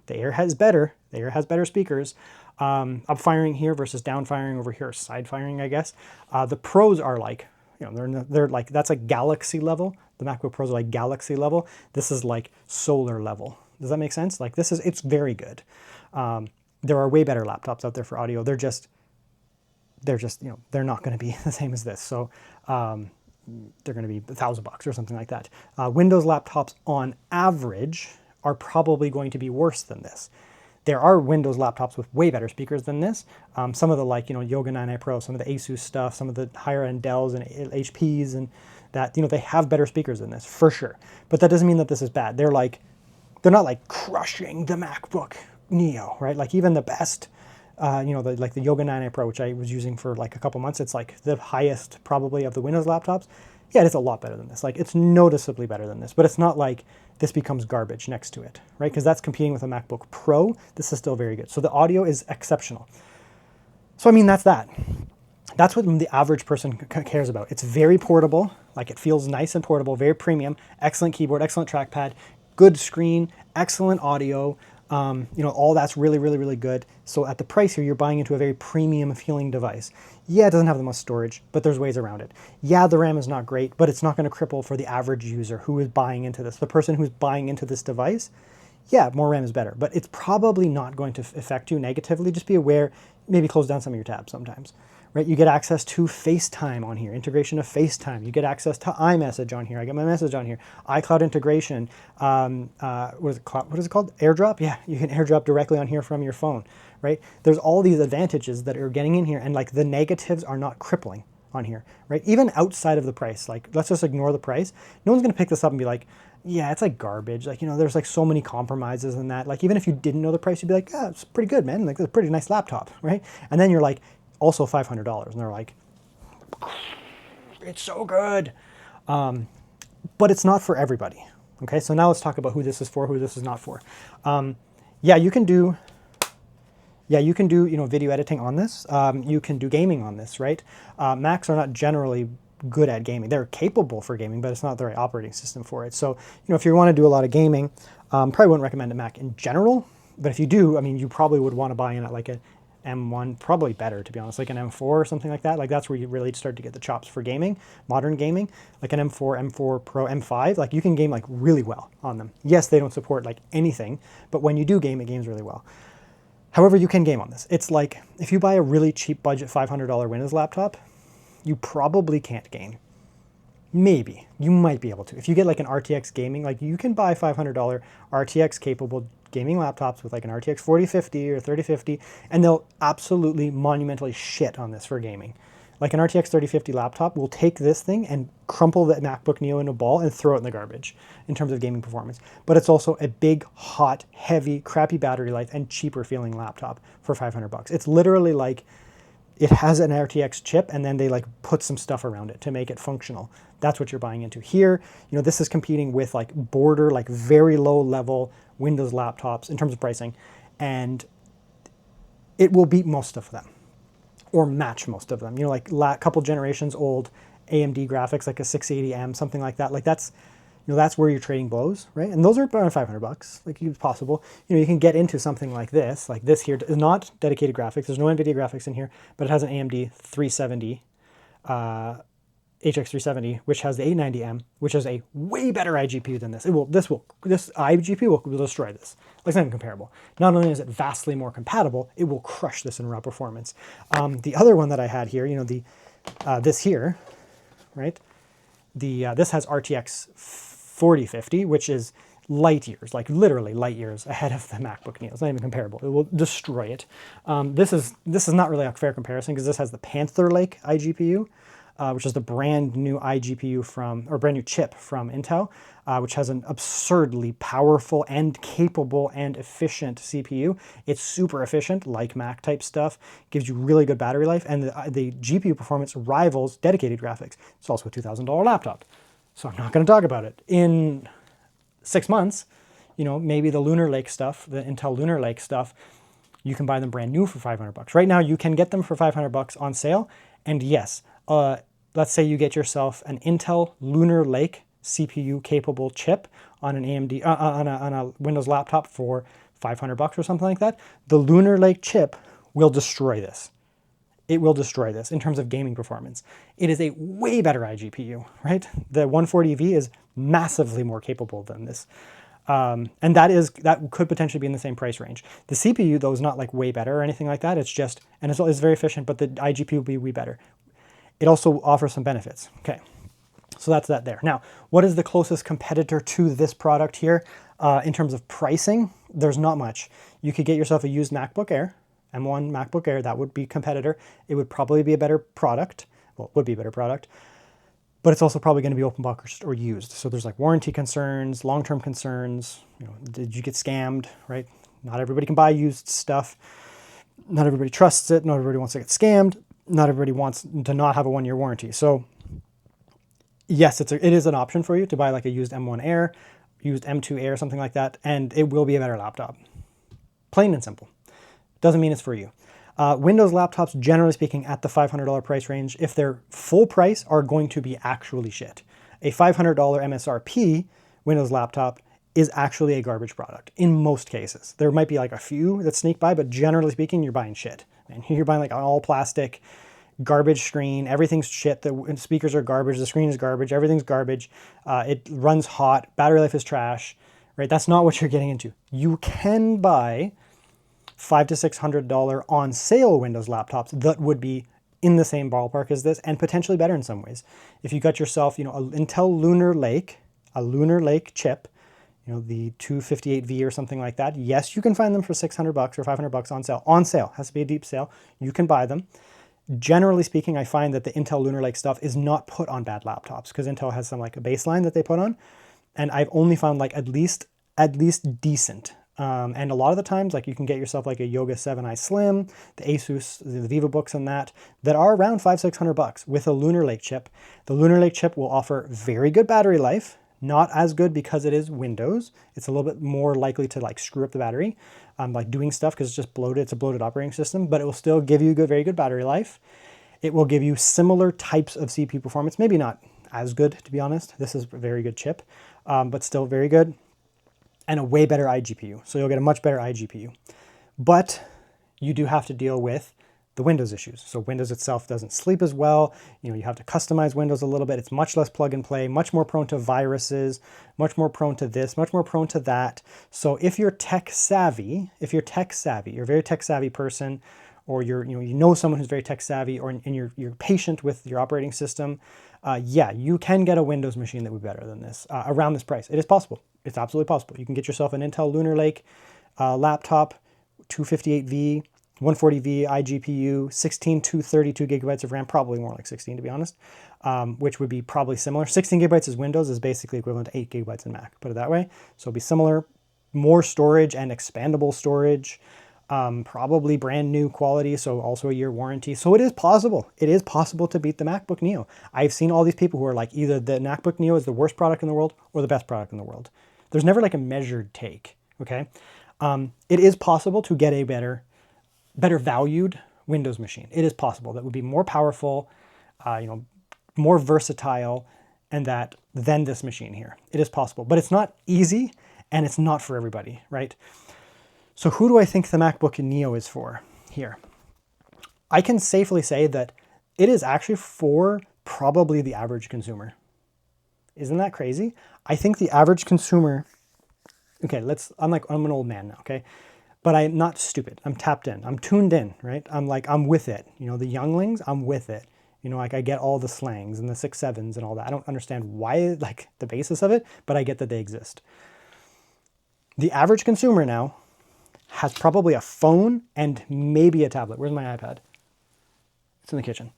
The Air has better. The Air has better speakers. Up firing here versus down firing over here, or side firing, I guess. The Pros are like, you know, they're like, that's like galaxy level. The MacBook Pros are like galaxy level. This is like solar level. Does that make sense? Like, it's very good. There are way better laptops out there for audio. They're just, you know, they're not going to be the same as this. So they're going to be $1,000 or something like that. Windows laptops on average are probably going to be worse than this. There are Windows laptops with way better speakers than this. Some of the, like, you know, Yoga 9i Pro, some of the Asus stuff, some of the higher end Dells and HPs and that, you know, they have better speakers than this for sure. But that doesn't mean that this is bad. They're not like crushing the MacBook Neo, right? Like, even the best, you know, like the Yoga 9i Pro, which I was using for like a couple months, it's like the highest probably of the Windows laptops. Yeah, it's a lot better than this. Like, it's noticeably better than this, but it's not like this becomes garbage next to it, right? Because that's competing with a MacBook Pro. This is still very good. So the audio is exceptional. So, I mean, that's that. That's what the average person cares about. It's very portable. Like, it feels nice and portable, very premium, excellent keyboard, excellent trackpad, good screen, excellent audio. You know, all that's really, really, really good. So at the price here, you're buying into a very premium feeling device. Yeah, it doesn't have the most storage, but there's ways around it. Yeah, the RAM is not great, but it's not going to cripple for the average user who is buying into this. The person who's buying into this device, yeah, more RAM is better, but it's probably not going to affect you negatively. Just be aware, maybe close down some of your tabs sometimes. Right, you get access to FaceTime on here, integration of FaceTime. You get access to iMessage on here. I get my message on here. iCloud integration. What is it called? AirDrop? Yeah, you can AirDrop directly on here from your phone, right? There's all these advantages that are getting in here, and like the negatives are not crippling on here, right? Even outside of the price, like, let's just ignore the price. No one's gonna pick this up and be like, yeah, it's like garbage. Like, you know, there's like so many compromises in that. Like, even if you didn't know the price, you'd be like, yeah, it's pretty good, man. Like, it's a pretty nice laptop, right? And then you're like, also $500, and they're like, it's so good. But it's not for everybody. Okay, so now let's talk about who this is for, who this is not for. Yeah, you can do, you know, video editing on this. You can do gaming on this, right? Macs are not generally good at gaming. They're capable for gaming, but it's not the right operating system for it. So, you know, if you want to do a lot of gaming, probably wouldn't recommend a Mac in general. But if you do, I mean, you probably would want to buy in at like a M1, probably better, to be honest, like an M4 or something like that. Like, that's where you really start to get the chops for gaming, modern gaming, like an M4, M4 Pro, M5. Like, you can game like really well on them. Yes, they don't support like anything, but when you do game, it games really well. However, you can game on this. It's like, if you buy a really cheap budget $500 Windows laptop, you probably can't game. Maybe. You might be able to. If you get like an RTX gaming, like you can buy $500 RTX capable gaming laptops with like an RTX 4050 or 3050, and they'll absolutely monumentally shit on this for gaming. Like an RTX 3050 laptop will take this thing and crumple the MacBook Neo in a ball and throw it in the garbage in terms of gaming performance. But it's also a big, hot, heavy, crappy battery life and cheaper feeling laptop for $500. It's literally like it has an RTX chip and then they like put some stuff around it to make it functional. That's what you're buying into here. You know, this is competing with like border, like very low level Windows laptops in terms of pricing, and it will beat most of them or match most of them. You know, like a couple generations old AMD graphics, like a 680M, something like that. Like that's, you know, that's where you're trading blows, right? And those are around $500. Like it's possible. You know, you can get into something like this. Like this here is not dedicated graphics. There's no NVIDIA graphics in here, but it has an AMD 370, HX370, which has the 890M, which is a way better iGPU than this. This iGPU will destroy this. Like it's not even comparable. Not only is it vastly more compatible, it will crush this in raw performance. The other one that I had here, you know, this here, right? This has RTX 4050, which is light years, like literally light years ahead of the MacBook Neo. It's not even comparable. It will destroy it. This is not really a fair comparison because this has the Panther Lake iGPU, which is the brand new iGPU or brand new chip from Intel, which has an absurdly powerful and capable and efficient CPU. It's super efficient, like Mac type stuff, gives you really good battery life, and the GPU performance rivals dedicated graphics. It's also a $2,000 laptop. So I'm not going to talk about it. In 6 months, you know, maybe the Lunar Lake stuff, the Intel Lunar Lake stuff, you can buy them brand new for $500. Right now, you can get them for $500 on sale. And yes, let's say you get yourself an Intel Lunar Lake CPU capable chip on an AMD on a Windows laptop for $500 or something like that. The Lunar Lake chip will destroy this. It will destroy this in terms of gaming performance. It is a way better iGPU, right? The 140V is massively more capable than this. And that could potentially be in the same price range. The CPU, though, is not like way better or anything like that. It's just, and it's very efficient, but the iGPU will be way better. It also offers some benefits. Okay, so that's that there. Now, what is the closest competitor to this product here? In terms of pricing, there's not much. You could get yourself a used MacBook Air, M1 MacBook Air, that would be competitor. It would probably be a better product. Well, it would be a better product, but it's also probably going to be open box or used. So there's like warranty concerns, long-term concerns. You know, did you get scammed, right? Not everybody can buy used stuff. Not everybody trusts it. Not everybody wants to get scammed. Not everybody wants to not have a 1-year warranty. So yes, it is an option for you to buy like a used M1 Air, used M2 Air, something like that, and it will be a better laptop. Plain and simple. Doesn't mean it's for you. Windows laptops, generally speaking, at the $500 price range, if they're full price, are going to be actually shit. A $500 MSRP Windows laptop is actually a garbage product in most cases. There might be like a few that sneak by, but generally speaking, you're buying shit. And you're buying like an all plastic garbage screen. Everything's shit. The speakers are garbage. The screen is garbage. Everything's garbage. It runs hot. Battery life is trash. Right? That's not what you're getting into. You can buy $500 to $600 on sale Windows laptops that would be in the same ballpark as this and potentially better in some ways. If you got yourself, you know, an Intel Lunar Lake, a Lunar Lake chip, you know, the 258V or something like that. Yes, you can find them for $600 or $500 on sale. On sale, has to be a deep sale. You can buy them. Generally speaking, I find that the Intel Lunar Lake stuff is not put on bad laptops because Intel has some like a baseline that they put on, and I've only found like at least decent. And a lot of the times, like you can get yourself like a Yoga 7i Slim, the Asus, the VivaBooks and that are around $500-600 with a Lunar Lake chip. The Lunar Lake chip will offer very good battery life, not as good because it is Windows. It's a little bit more likely to like screw up the battery, like doing stuff because it's just bloated. It's a bloated operating system, but it will still give you very good battery life. It will give you similar types of CPU performance, maybe not as good, to be honest. This is a very good chip, but still very good. And a way better iGPU. So you'll get a much better iGPU. But you do have to deal with the Windows issues. So Windows itself doesn't sleep as well. You know, you have to customize Windows a little bit. It's much less plug and play, much more prone to viruses, much more prone to this, much more prone to that. So if you're tech savvy, you're a very tech savvy person, or you know someone who's very tech savvy, or and you're patient with your operating system, yeah, you can get a Windows machine that would be better than this around this price. It is possible. It's absolutely possible. You can get yourself an Intel Lunar Lake laptop, 258V, 140V iGPU, 16 to 32 gigabytes of RAM, probably more like 16 to be honest, which would be probably similar. 16 gigabytes is Windows, is basically equivalent to 8 gigabytes in Mac, put it that way. So it'll be similar, more storage and expandable storage, probably brand new quality, so also a year warranty. So it is possible. It is possible to beat the MacBook Neo. I've seen all these people who are like, either the MacBook Neo is the worst product in the world or the best product in the world. There's never like a measured take, okay? It is possible to get a better valued Windows machine. It is possible. That would be more powerful, more versatile, and that than this machine here. It is possible, but it's not easy and it's not for everybody, right? So who do I think the MacBook Neo is for here? I can safely say that it is actually for probably the average consumer. Isn't that crazy? I think the average consumer, okay, I'm an old man now, okay? But I'm not stupid. I'm tapped in. I'm tuned in, right? I'm with it. The younglings, I'm with it. Like I get all the slangs and the 6-7s and all that. I don't understand why, like the basis of it, but I get that they exist. The average consumer now has probably a phone and maybe a tablet. Where's my iPad? It's in the kitchen.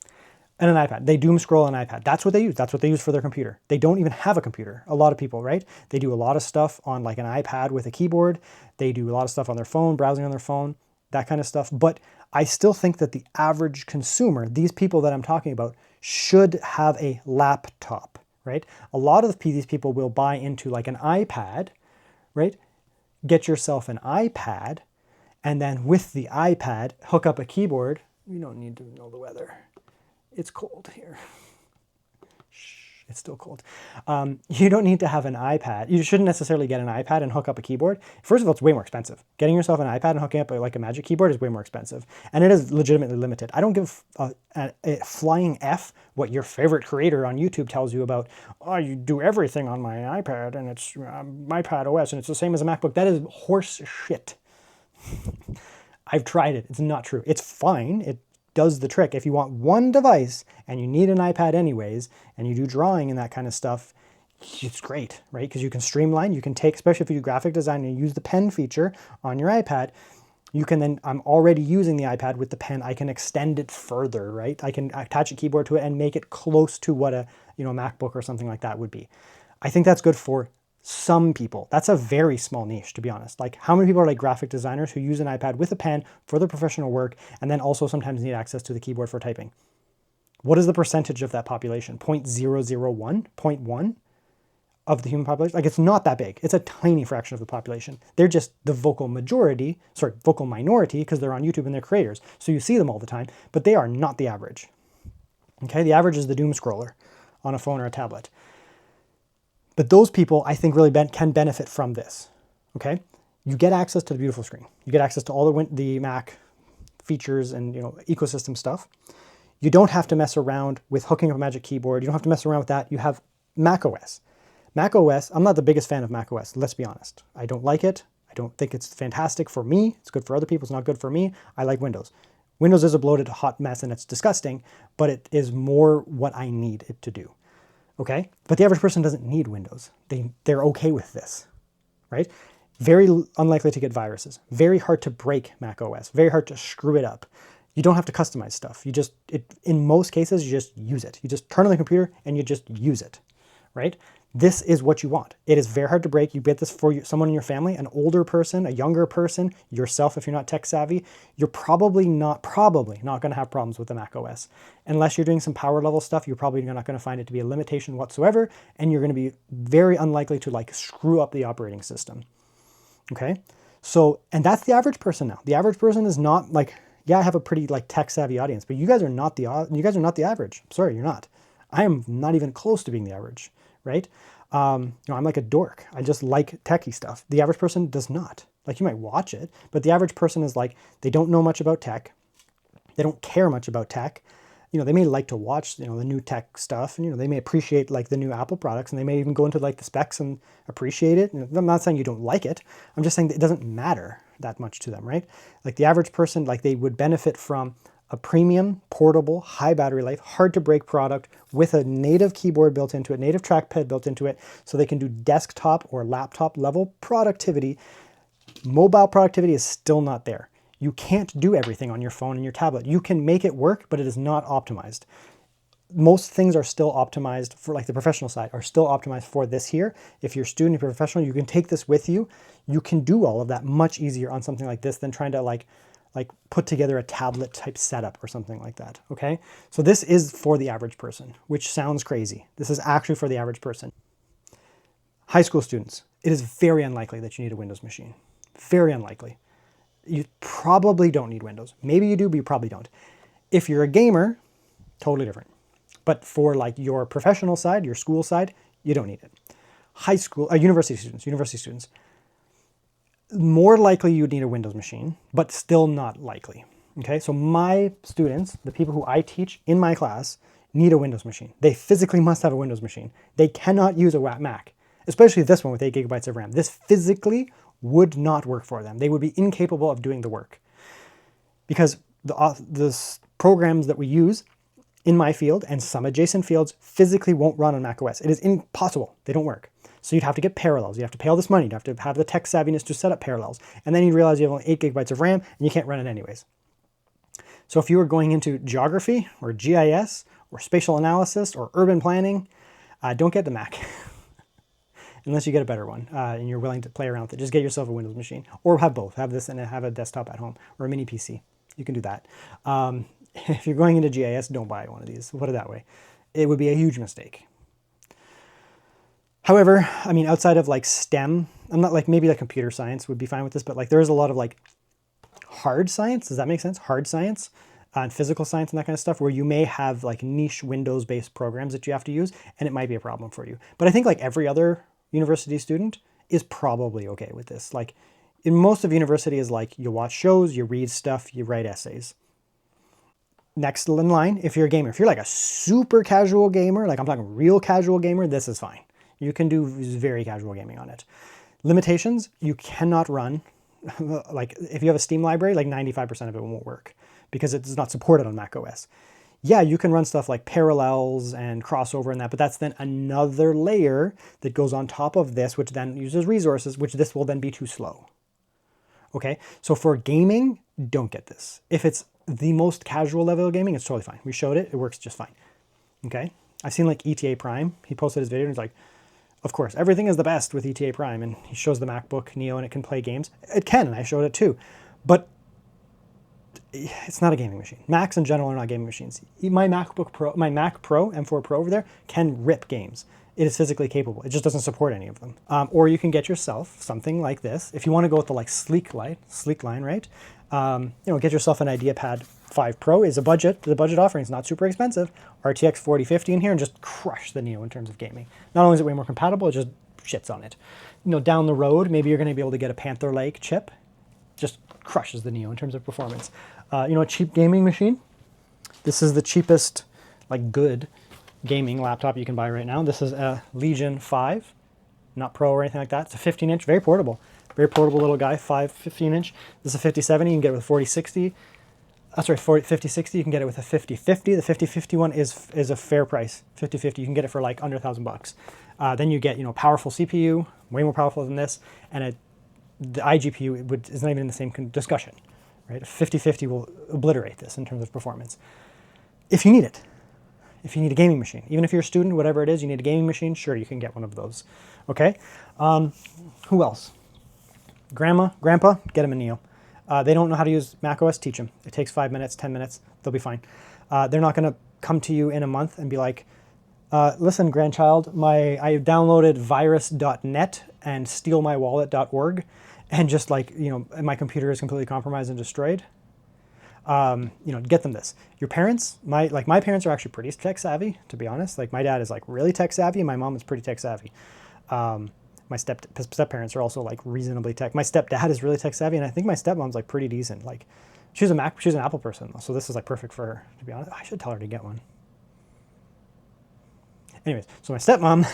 And an iPad. They doom scroll on an iPad. That's what they use. That's what they use for their computer. They don't even have a computer. A lot of people, right? They do a lot of stuff on like an iPad with a keyboard. They do a lot of stuff on their phone, browsing on their phone, that kind of stuff. But I still think that the average consumer, these people that I'm talking about, should have a laptop, right? A lot of these people will buy into like an iPad, right? Get yourself an iPad, and then with the iPad, hook up a keyboard. You don't need to know the weather. It's cold here. Shh, it's still cold. You don't need to have an iPad. You shouldn't necessarily get an iPad and hook up a keyboard. First of all, it's way more expensive. Getting yourself an iPad and hooking up like a Magic Keyboard is way more expensive. And it is legitimately limited. I don't give a flying F what your favorite creator on YouTube tells you about, oh, you do everything on my iPad and it's iPad OS and it's the same as a MacBook. That is horse shit. I've tried it. It's not true. It's fine. It does the trick. If you want one device and you need an iPad anyways, and you do drawing and that kind of stuff, it's great, right? Because you can streamline, you can take, especially if you do graphic design and use the pen feature on your iPad, you can then, I'm already using the iPad with the pen, I can extend it further, right? I can attach a keyboard to it and make it close to what a MacBook or something like that would be. I think that's good for some people. That's a very small niche, to be honest. Like, how many people are like graphic designers who use an iPad with a pen for their professional work and then also sometimes need access to the keyboard for typing? What is the percentage of that population? 0.001? 0.1 of the human population? Like, it's not that big. It's a tiny fraction of the population. They're just the vocal minority, because they're on YouTube and they're creators. So you see them all the time, but they are not the average. Okay, the average is the doom scroller on a phone or a tablet. But those people, I think, really can benefit from this, okay? You get access to the beautiful screen. You get access to all the Mac features and ecosystem stuff. You don't have to mess around with hooking up a Magic Keyboard. You don't have to mess around with that. You have Mac OS. Mac OS, I'm not the biggest fan of Mac OS, let's be honest. I don't like it. I don't think it's fantastic for me. It's good for other people. It's not good for me. I like Windows. Windows is a bloated hot mess and it's disgusting, but it is more what I need it to do. Okay, but the average person doesn't need Windows. They're okay with this, right? Very unlikely to get viruses. Very hard to break Mac OS. Very hard to screw it up. You don't have to customize stuff. In most cases, you just use it. You just turn on the computer and you just use it, right? This is what you want. It is very hard to break. You get this for someone in your family, an older person, a younger person, yourself if you're not tech savvy. You're probably not going to have problems with the Mac OS. Unless you're doing some power level stuff, you're probably not going to find it to be a limitation whatsoever, and you're going to be very unlikely to like screw up the operating system. Okay? So, and that's the average person now. The average person is not like, yeah, I have a pretty like tech savvy audience, but you guys are not the average. I'm sorry, you're not. I am not even close to being the average. Right? I'm like a dork. I just like techie stuff. The average person does not. Like, you might watch it, but the average person is like, they don't know much about tech. They don't care much about tech. They may like to watch, the new tech stuff, and, they may appreciate like the new Apple products, and they may even go into like the specs and appreciate it. I'm not saying you don't like it. I'm just saying that it doesn't matter. that much to them, right? Like the average person, like they would benefit from a premium, portable, high battery life, hard to break product with a native keyboard built into it, native trackpad built into it, so they can do desktop or laptop level productivity. Mobile productivity is still not there. You can't do everything on your phone and your tablet. You can make it work, but it is not optimized. Most things are still optimized for, like the professional side, are still optimized for this here. If you're a student, if you're professional, you can take this with you. You can do all of that much easier on something like this than trying to like put together a tablet type setup or something like that, okay? So this is for the average person, which sounds crazy. This is actually for the average person. High school students, it is very unlikely that you need a Windows machine. Very unlikely. You probably don't need Windows. Maybe you do, but you probably don't. If you're a gamer, totally different. But for like your professional side, your school side, you don't need it. High school, university students, more likely you'd need a Windows machine, but still not likely. Okay, so my students, the people who I teach in my class, need a Windows machine. They physically must have a Windows machine. They cannot use a Mac, especially this one with 8 gigabytes of RAM. This physically would not work for them. They would be incapable of doing the work because the programs that we use in my field and some adjacent fields physically won't run on macOS. It is impossible. They don't work. So you'd have to get parallels. You have to pay all this money. You have to have the tech savviness to set up parallels. And then you realize you have only 8 gigabytes of RAM and you can't run it anyways. So if you were going into geography or GIS or spatial analysis or urban planning, don't get the Mac. Unless you get a better one and you're willing to play around with it. Just get yourself a Windows machine or have both. Have this and have a desktop at home or a mini PC. You can do that. If you're going into GIS, don't buy one of these. Put it that way. It would be a huge mistake. However, I mean, outside of like STEM, I'm not like, maybe like computer science would be fine with this, but like there is a lot of like hard science. Does that make sense? Hard science and physical science and that kind of stuff where you may have like niche Windows-based programs that you have to use and it might be a problem for you. But I think like every other university student is probably okay with this. Like in most of university is like you watch shows, you read stuff, you write essays. Next in line, if you're a gamer, if you're like a super casual gamer, like I'm talking real casual gamer, this is fine. You can do very casual gaming on it. Limitations, you cannot run, like if you have a Steam library, like 95% of it won't work because it's not supported on macOS. Yeah, you can run stuff like parallels and crossover and that, but that's then another layer that goes on top of this, which then uses resources, which this will then be too slow. Okay, so for gaming, don't get this. If it's the most casual level of gaming, it's totally fine. We showed it, it works just fine. Okay, I've seen like ETA Prime, he posted his video and he's like, of course, everything is the best with ETA Prime, and he shows the MacBook Neo and it can play games. It can, and I showed it too, but it's not a gaming machine. Macs in general are not gaming machines. My MacBook Pro, my Mac Pro, M4 Pro over there, can rip games. It is physically capable. It just doesn't support any of them. Or you can get yourself something like this. If you want to go with the like sleek line, right? Get yourself an IdeaPad 5 Pro is the budget offering. It's not super expensive. RTX 4050 in here and just crush the Neo in terms of gaming. Not only is it way more compatible, it just shits on it. Down the road, maybe you're going to be able to get a Panther Lake chip. Just crushes the Neo in terms of performance. A cheap gaming machine. This is the cheapest, like good gaming laptop you can buy right now. This is a Legion 5, not Pro or anything like that. It's a 15-inch, very portable little guy, 15-inch. This is a 5070, you can get it with a 4060. 5060, you can get it with a 5050. The 5050 one is a fair price. 5050, you can get it for like under $1,000. Then you get, powerful CPU, way more powerful than this, and the iGPU is not even in the same discussion, right? A 5050 will obliterate this in terms of performance. If you need it. If you need a gaming machine, even if you're a student, whatever it is, you need a gaming machine, sure, you can get one of those, okay? Who else? Grandma, grandpa, get them a Neo. They don't know how to use macOS, teach them. It takes 5 minutes, 10 minutes, they'll be fine. They're not gonna come to you in a month and be like, listen, grandchild, I downloaded virus.net and stealmywallet.org and just like, my computer is completely compromised and destroyed. Get them this. Your parents, my parents are actually pretty tech savvy, to be honest. Like my dad is like really tech savvy and my mom is pretty tech savvy. My step-parents are also like reasonably tech. My stepdad is really tech savvy and I think my stepmom's like pretty decent. Like she's an Apple person, so this is like perfect for her, to be honest. I should tell her to get one. Anyways, so my stepmom,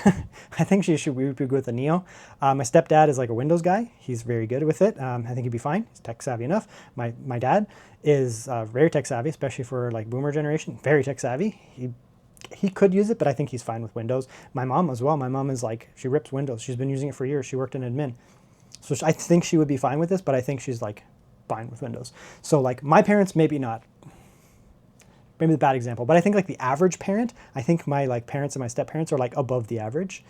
I think we would be good with the Neo. My stepdad is like a Windows guy. He's very good with it. I think he'd be fine. He's tech savvy enough. My dad is very tech savvy, especially for like boomer generation. Very tech savvy. He could use it, but I think he's fine with Windows. My mom as well. My mom is like, she rips Windows. She's been using it for years. She worked in admin. So I think she would be fine with this, but I think she's like fine with Windows. So like my parents, maybe not. Maybe the bad example, but I think like the average parent, I think my like parents and my step parents are like above the average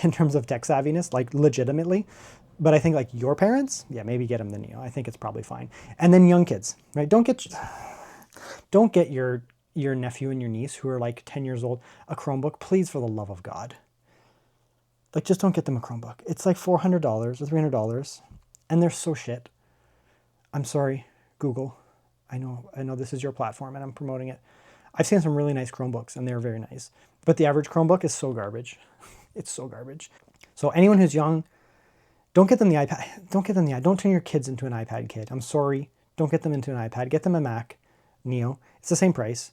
in terms of tech savviness, like legitimately. But I think like your parents, yeah, maybe get them the Neo. I think it's probably fine. And then young kids, right? Don't get your nephew and your niece who are like 10 years old a Chromebook, please, for the love of God. Like, just don't get them a Chromebook. It's like $400 or $300, and they're so shit. I'm sorry, Google. I know this is your platform and I'm promoting it. I've seen some really nice Chromebooks and they're very nice. But the average Chromebook is so garbage. It's so garbage. So anyone who's young, don't get them the iPad. Don't turn your kids into an iPad kid. I'm sorry. Don't get them into an iPad. Get them a Mac Neo. It's the same price.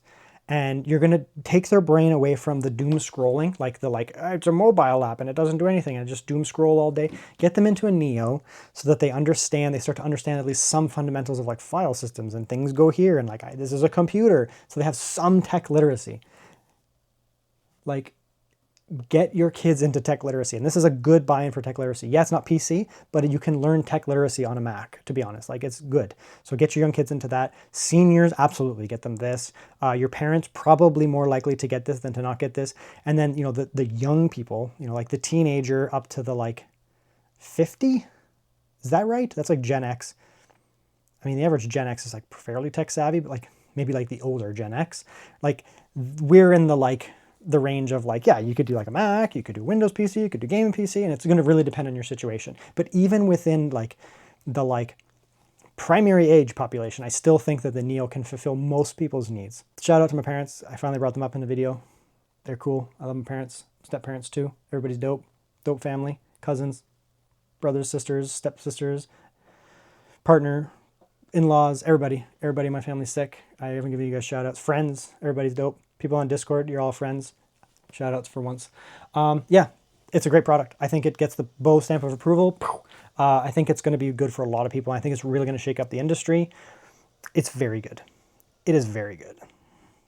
And you're going to take their brain away from the doom scrolling, like it's a mobile app and it doesn't do anything and just doom scroll all day. Get them into a Neo so that they start to understand at least some fundamentals of like file systems and things go here and like this is a computer. So they have some tech literacy. Like, get your kids into tech literacy. And this is a good buy-in for tech literacy. Yeah, it's not PC, but you can learn tech literacy on a Mac, to be honest. Like, it's good. So get your young kids into that. Seniors, absolutely get them this. Your parents, probably more likely to get this than to not get this. And then, the young people, like the teenager up to the like 50. Is that right? That's like Gen X. I mean, the average Gen X is like fairly tech savvy, but like maybe like the older Gen X. Like, we're in the range of like, yeah, you could do like a Mac, you could do Windows PC, you could do gaming PC, and it's going to really depend on your situation. But even within like the like primary age population, I still think that the Neo can fulfill most people's needs. Shout out to my parents. I finally brought them up in the video. They're cool. I love my parents, step parents too. Everybody's dope. Dope family, cousins, brothers, sisters, stepsisters, partner, in-laws, everybody in my family's sick. I haven't given you guys shout outs. Friends, everybody's dope. People on Discord, you're all friends. Shout outs for once. Yeah, it's a great product. I think it gets the Bo stamp of approval. I think it's going to be good for a lot of people. I think it's really going to shake up the industry. It's very good. It is very good.